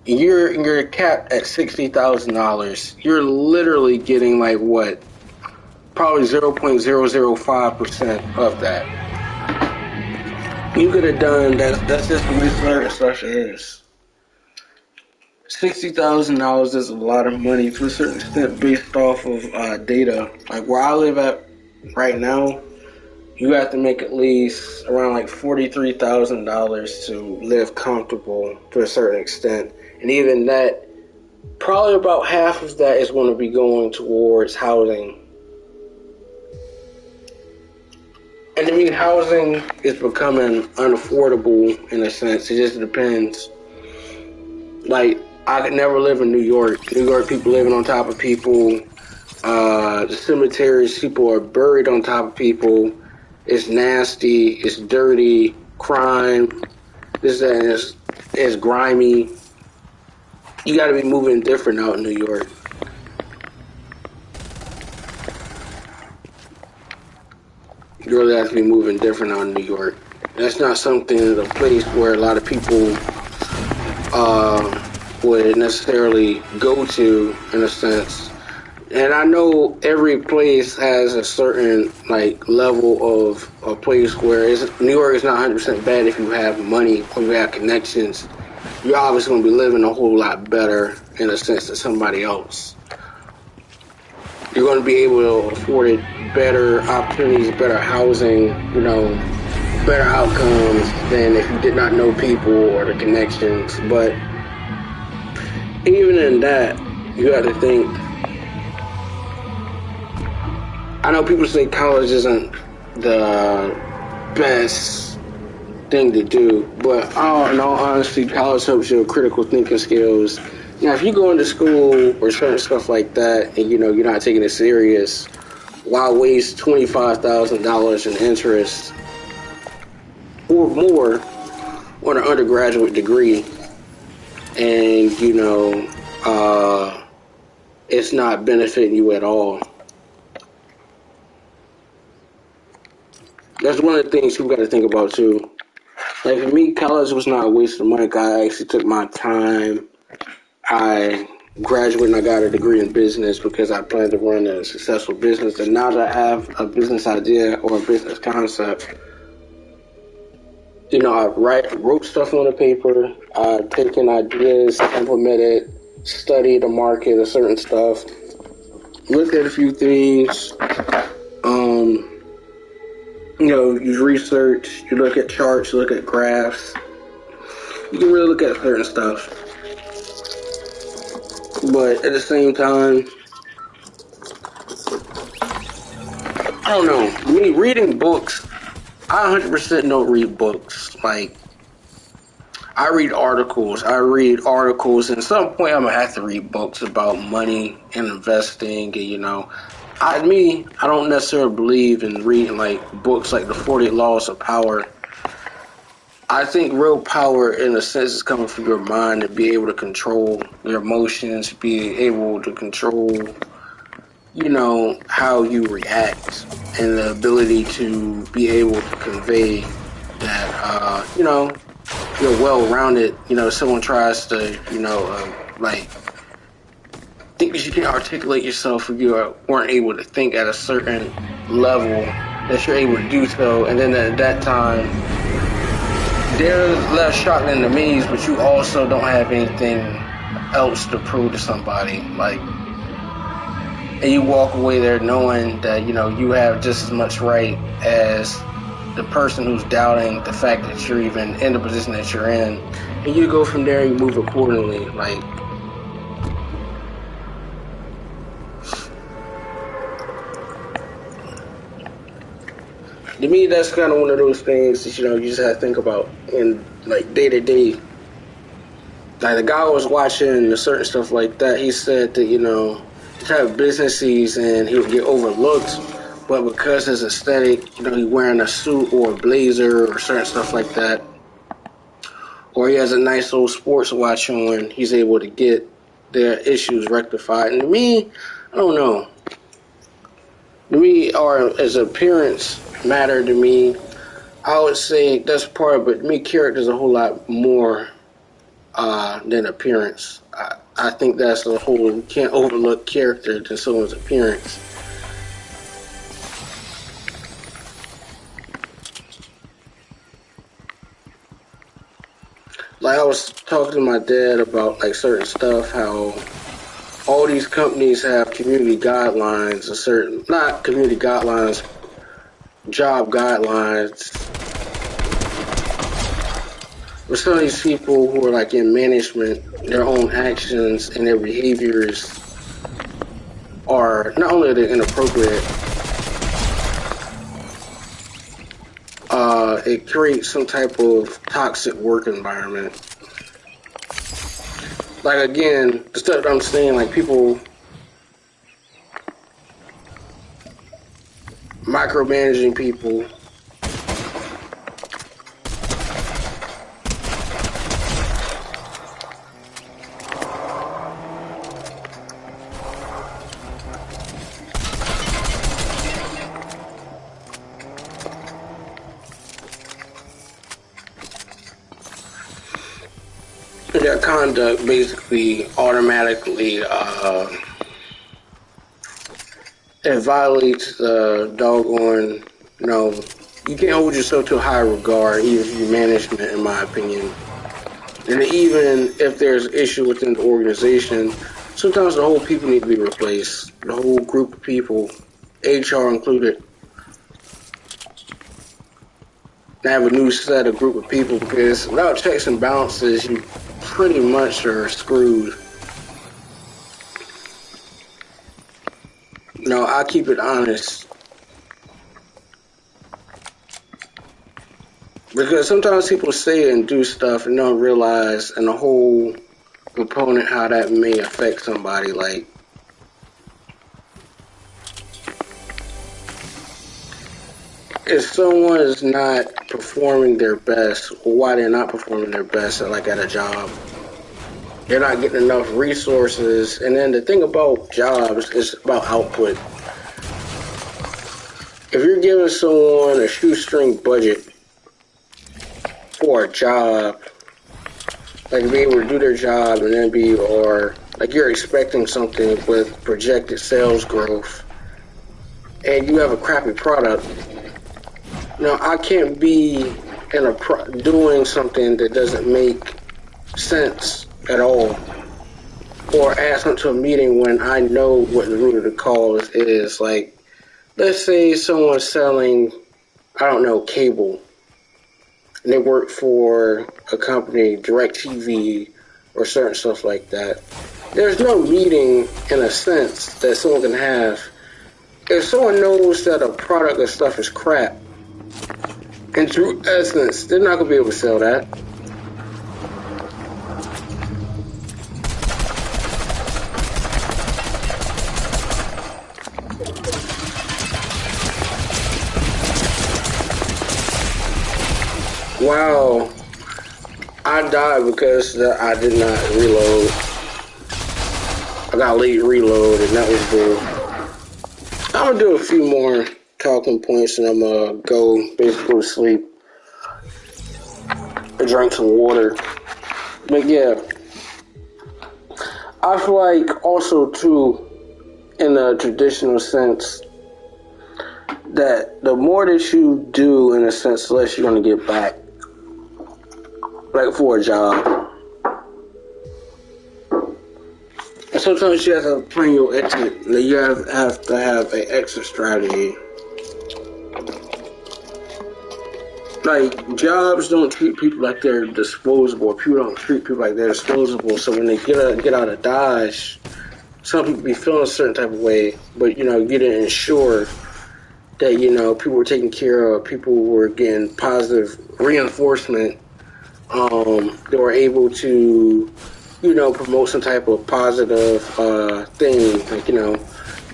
you're capped at $60,000. You're literally getting probably 0.005% of that. You could have done that. That's just the way certain stuff is. $60,000 is a lot of money to a certain extent based off of data. Like where I live at right now, you have to make at least around $43,000 to live comfortable to a certain extent. And even that, probably about half of that is going to be going towards housing. And I mean, housing is becoming unaffordable in a sense. It just depends. I could never live in New York. New York people living on top of people. The cemeteries, people are buried on top of people. It's nasty. It's dirty. Crime. This is grimy. You got to be moving different out in New York. You really have to be moving different out in New York. That's not a place where a lot of people would necessarily go to, in a sense. And I know every place has a certain level of a place where New York is not 100% bad if you have money or you have connections. You're obviously going to be living a whole lot better in a sense than somebody else. You're going to be able to afford it, better opportunities, better housing, better outcomes than if you did not know people or the connections. But even in that, you have to think. I know people say college isn't the best thing to do, but in all honesty, college helps your critical thinking skills. If you go into school or certain stuff like that, and you're not taking it serious, why waste $25,000 in interest or more on an undergraduate degree, and it's not benefiting you at all? That's one of the things people got to think about too. For me, college was not a waste of money. I actually took my time. I graduated and I got a degree in business because I planned to run a successful business. And now that I have a business idea or a business concept, I wrote stuff on the paper. I've taken ideas, implemented, studied the market of certain stuff, looked at a few things. Um, you research, you look at charts, you look at graphs. You can really look at certain stuff. But at the same time, I don't know. Me reading books, I 100% don't read books. Like, I read articles. And at some point I'm gonna have to read books about money and investing. And I don't necessarily believe in reading like books like the 40 Laws of Power. I think real power, in a sense, is coming from your mind to be able to control your emotions, be able to control, how you react, and the ability to be able to convey that, you're well-rounded. Someone tries to, like, think that you can articulate yourself, or you weren't able to think at a certain level, that you're able to do so, and then at that time, they're less shocked than amazed, but you also don't have anything else to prove to somebody. Like, and you walk away there knowing that, you have just as much right as the person who's doubting the fact that you're even in the position that you're in. And you go from there and you move accordingly. Like, to me, that's kind of one of those things that, you just have to think about in, like, day to day. Like, the guy was watching certain stuff like that, he said that, he'd have businesses and he would get overlooked, but because his aesthetic, he's wearing a suit or a blazer or certain stuff like that, or he has a nice old sports watch on, he's able to get their issues rectified. And to me, I don't know. To me, or as appearance matter to me, I would say that's part of it. To me, character is a whole lot more than appearance. I think that's the whole, you can't overlook character than someone's appearance. Like, I was talking to my dad about like certain stuff, how all these companies have community guidelines, not community guidelines, job guidelines. But some of these people who are like in management, their own actions and their behaviors are not only are they inappropriate, it creates some type of toxic work environment. Like, again, the stuff that I'm saying, like, people micromanaging people, their conduct basically automatically it violates the doggone, you can't hold yourself to a high regard, even if you're management, in my opinion. And even if there's an issue within the organization, sometimes the whole people need to be replaced. The whole group of people, HR included. Have a new set of group of people, because without checks and balances, you pretty much are screwed. I keep it honest. Because sometimes people say and do stuff and don't realize in the whole component how that may affect somebody. Like, if someone is not performing their best, or why they're not performing their best at a job, they're not getting enough resources. And then the thing about jobs is about output. If you're giving someone a shoestring budget for a job, like, be able to do their job and then or like, you're expecting something with projected sales growth, and you have a crappy product, I can't be in doing something that doesn't make sense at all, or ask them to a meeting when I know what the root of the cause is. Like, let's say someone's selling, I don't know, cable, and they work for a company, DirecTV, or certain stuff like that. There's no meeting, in a sense, that someone can have. If someone knows that a product or stuff is crap, in true essence, they're not going to be able to sell that. Wow, I died because I did not reload. I got late reload, and that was good. I'm gonna do a few more talking points, and I'm gonna basically go to sleep and drink some water. But yeah, I feel like also too, in a traditional sense, that the more that you do, in a sense, the less you're gonna get back. Like for a job. And sometimes you have to plan your exit. You have to have an exit strategy. Like, jobs don't treat people like they're disposable. People don't treat people like they're disposable. So when they get out of Dodge, some people be feeling a certain type of way. But, you didn't ensure that, people were taken care of. People were getting positive reinforcement. They were able to, promote some type of positive thing. Like,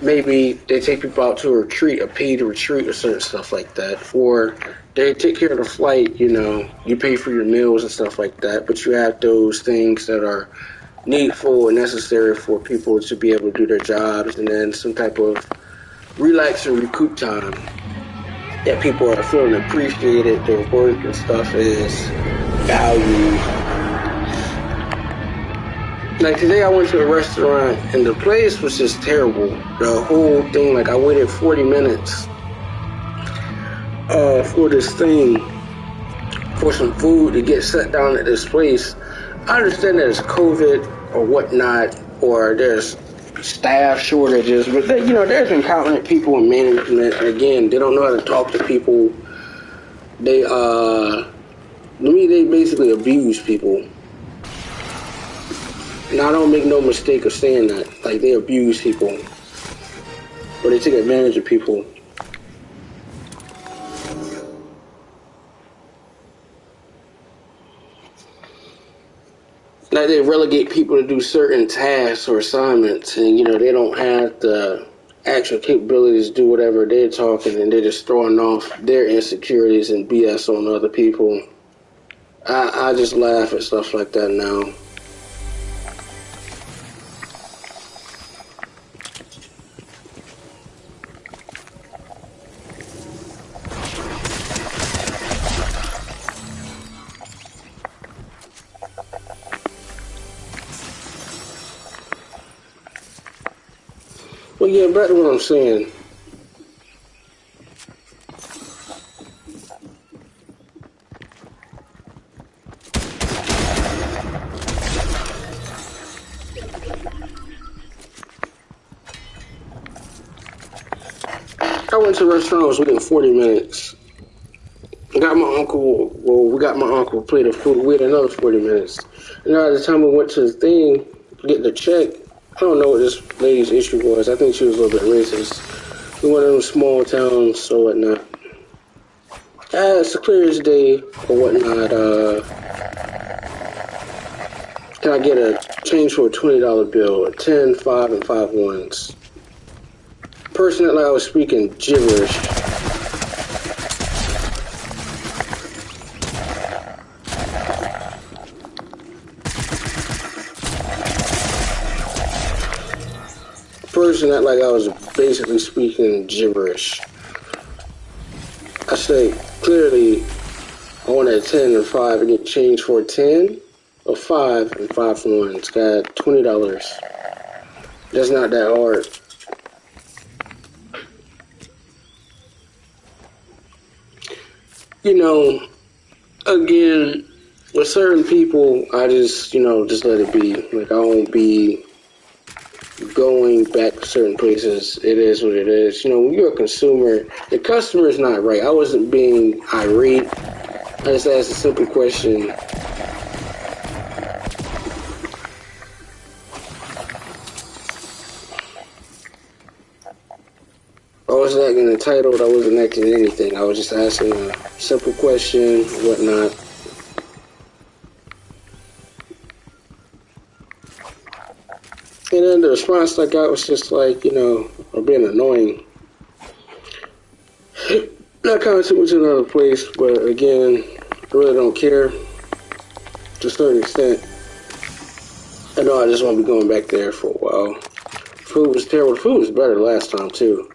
maybe they take people out to a retreat, a paid retreat or certain stuff like that. Or they take care of the flight, you pay for your meals and stuff like that. But you have those things that are needful and necessary for people to be able to do their jobs. And then some type of relax and recoup time that people are feeling appreciated, their work and stuff is valued. Like today I went to a restaurant and the place was just terrible. The whole thing, like I waited 40 minutes for this thing, for some food to get set down at this place. I understand that it's COVID or whatnot, or there's staff shortages, but there's incompetent people in management. Again, they don't know how to talk to people. They basically abuse people. And I don't make no mistake of saying that. Like, they abuse people. Or they take advantage of people. Like, they relegate people to do certain tasks or assignments. And, they don't have the actual capabilities to do whatever they're talking. And they're just throwing off their insecurities and BS on other people. I just laugh at stuff like that now. Well, yeah, back to what I'm saying. I went to a restaurant, I was waiting 40 minutes. We got my uncle plate of food. We had another 40 minutes. And now, at the time we went to the thing, get the check, I don't know what this lady's issue was. I think she was a little bit racist. We went to them small towns or whatnot. It's a clear as day or whatnot. Can I get a change for a $20 bill? A 10, 5, and 5 ones. Person that I was speaking gibberish. Person that like I was basically speaking gibberish. I say clearly I wanted a 10 and 5 and get change for a 10, a 5, and 5 ones. Got $20. That's not that hard. again, with certain people, I just, just let it be. Like, I won't be going back to certain places. It is what it is. When you're a consumer, the customer is not right. I wasn't being irate. I just asked a simple question. I wasn't acting entitled. I wasn't acting anything. I was just asking a simple question, whatnot. And then the response I got was just like, or being annoying. That kind of took me to another place, but again, I really don't care to a certain extent. I know I just won't be going back there for a while. Food was terrible. The food was better last time, too.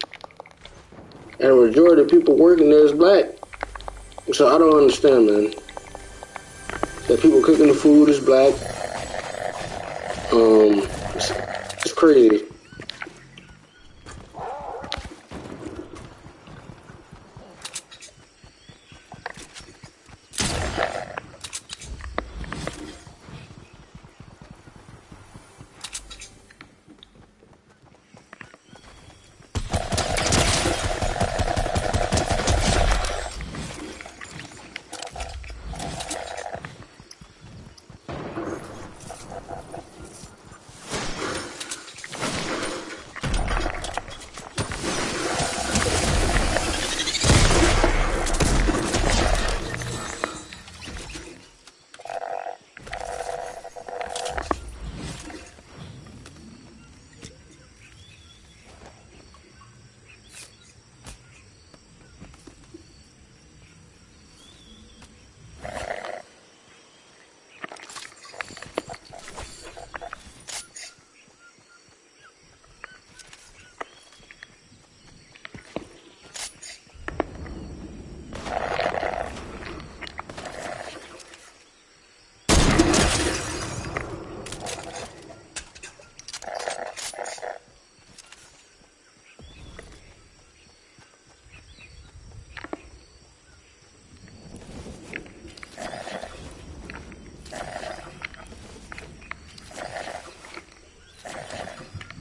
And the majority of people working there is black. So I don't understand, man. That people cooking the food is black. It's crazy.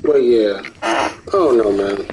But yeah, I don't know, man.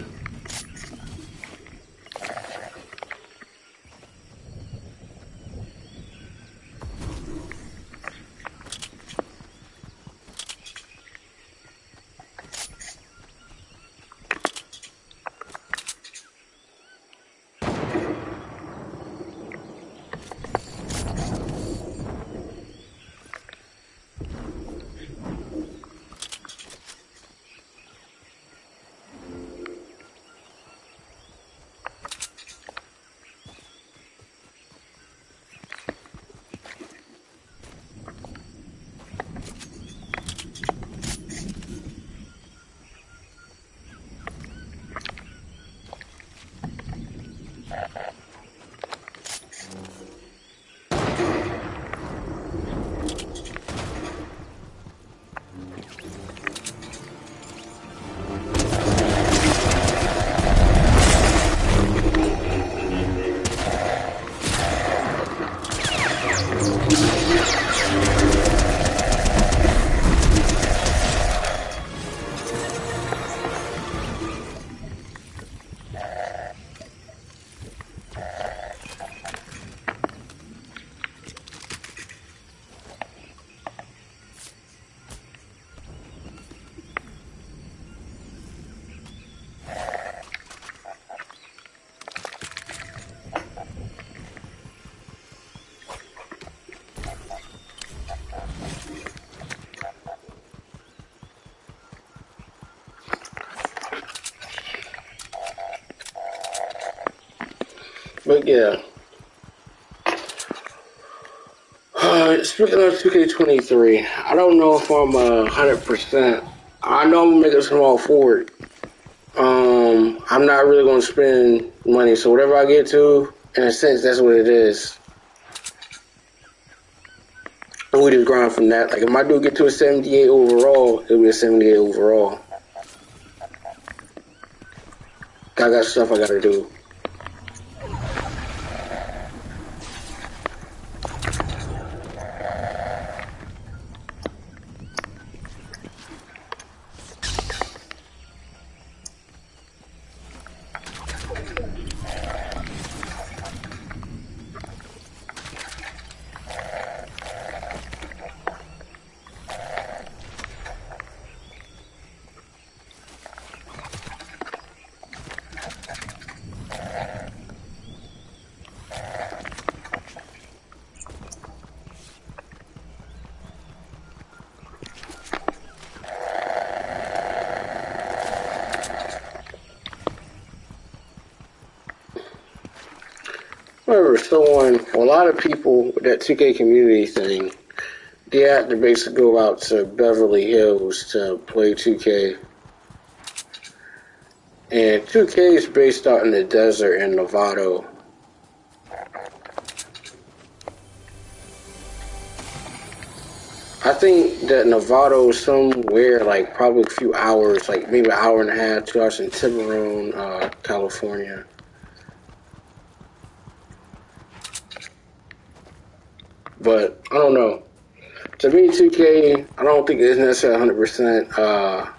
But yeah. Speaking of 2K23, I don't know if I'm 100%. I know I'm gonna make a small forward. I'm not really gonna spend money, so whatever I get to, in a sense, that's what it is. And we just grind from that. Like if my dude get to a 78 overall, it'll be a 78 overall. I got stuff I gotta do. Remember, a lot of people with that 2K community thing, they had to basically go out to Beverly Hills to play 2K. And 2K is based out in the desert in Nevada. I think that Nevada is somewhere like probably a few hours, like maybe an hour and a half, 2 hours in Tiburon, California. But I don't know. To me, 2K, I don't think it's necessarily 100%.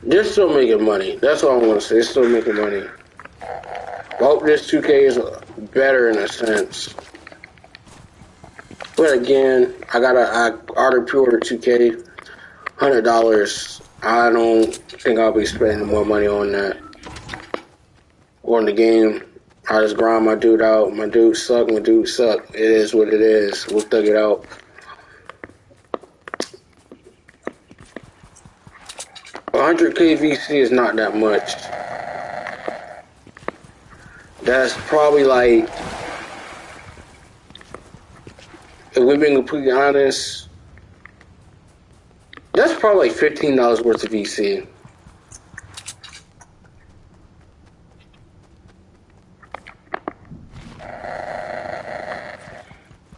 They're still making money. That's all I'm going to say. They're still making money. I hope this 2K is better in a sense. But again, I already pre-ordered 2K, $100. I don't think I'll be spending more money on that. Or in the game. I just grind my dude out. My dude suck. It is what it is. We'll thug it out. 100K VC is not that much. That's probably like, if we've been completely honest, that's probably like $15 worth of VC.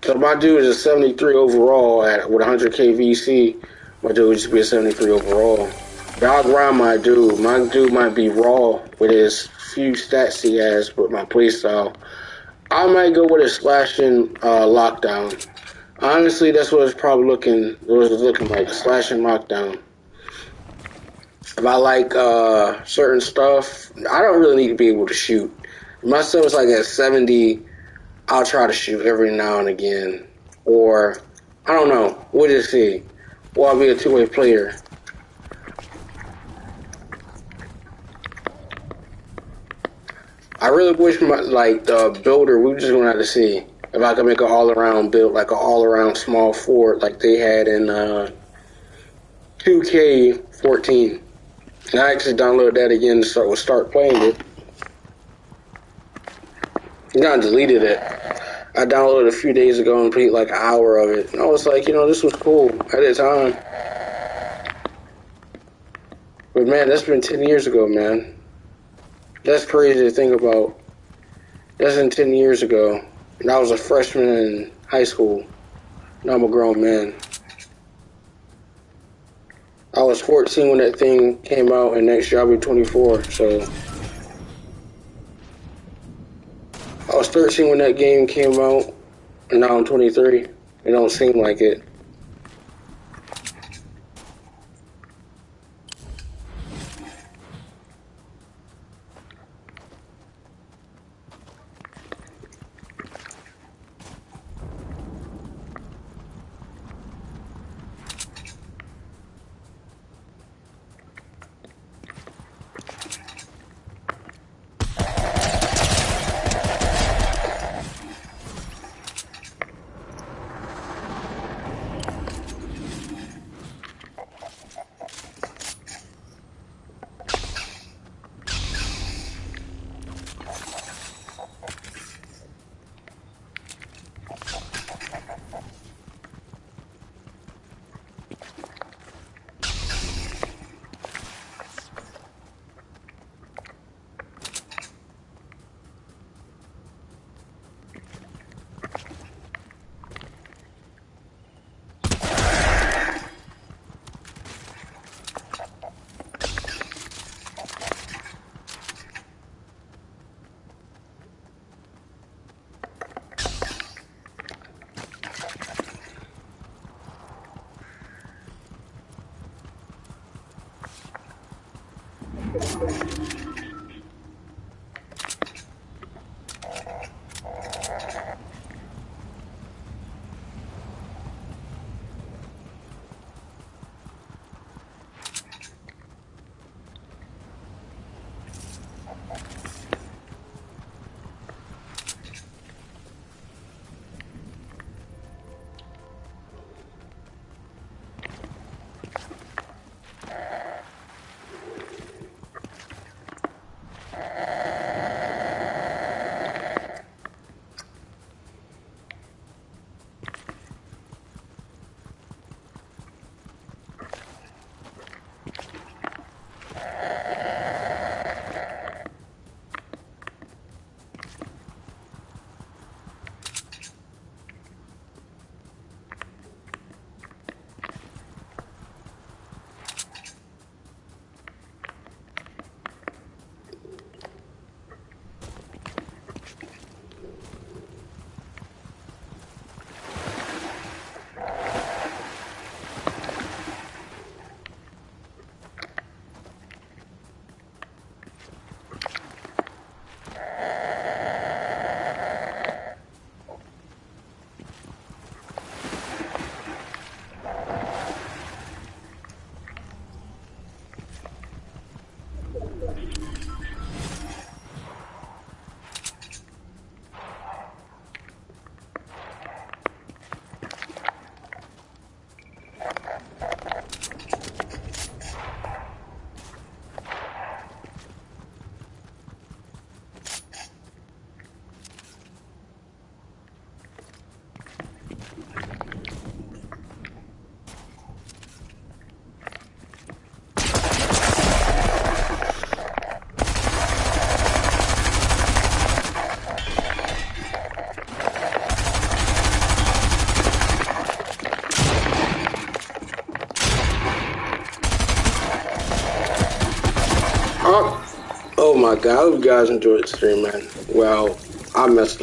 So my dude is a 73 overall with 100K VC. My dude would just be a 73 overall. But I'll grind my dude. My dude might be raw with his few stats he has, but my playstyle. I might go with a slashing lockdown. Honestly, that's what it's probably looking like, a slashing lockdown. If I like certain stuff, I don't really need to be able to shoot. If my stuff is like at 70, I'll try to shoot every now and again. Or, I don't know, we'll just see. Or I'll be a two-way player. I really wish the builder, we were just going to have to see if I could make an all-around build, like an all-around small fort like they had in 2K14. And I actually downloaded that again to start playing it. And I deleted it. I downloaded it a few days ago and played like an hour of it. And I was like, this was cool at the time. But man, that's been 10 years ago, man. That's crazy to think about. That's been 10 years ago. And I was a freshman in high school. Now I'm a grown man. I was 14 when that thing came out, and next year I'll be 24, so. I was 13 when that game came out, and now I'm 23. It don't seem like it. my god, I hope you guys enjoyed the stream, man. Well, I messed up.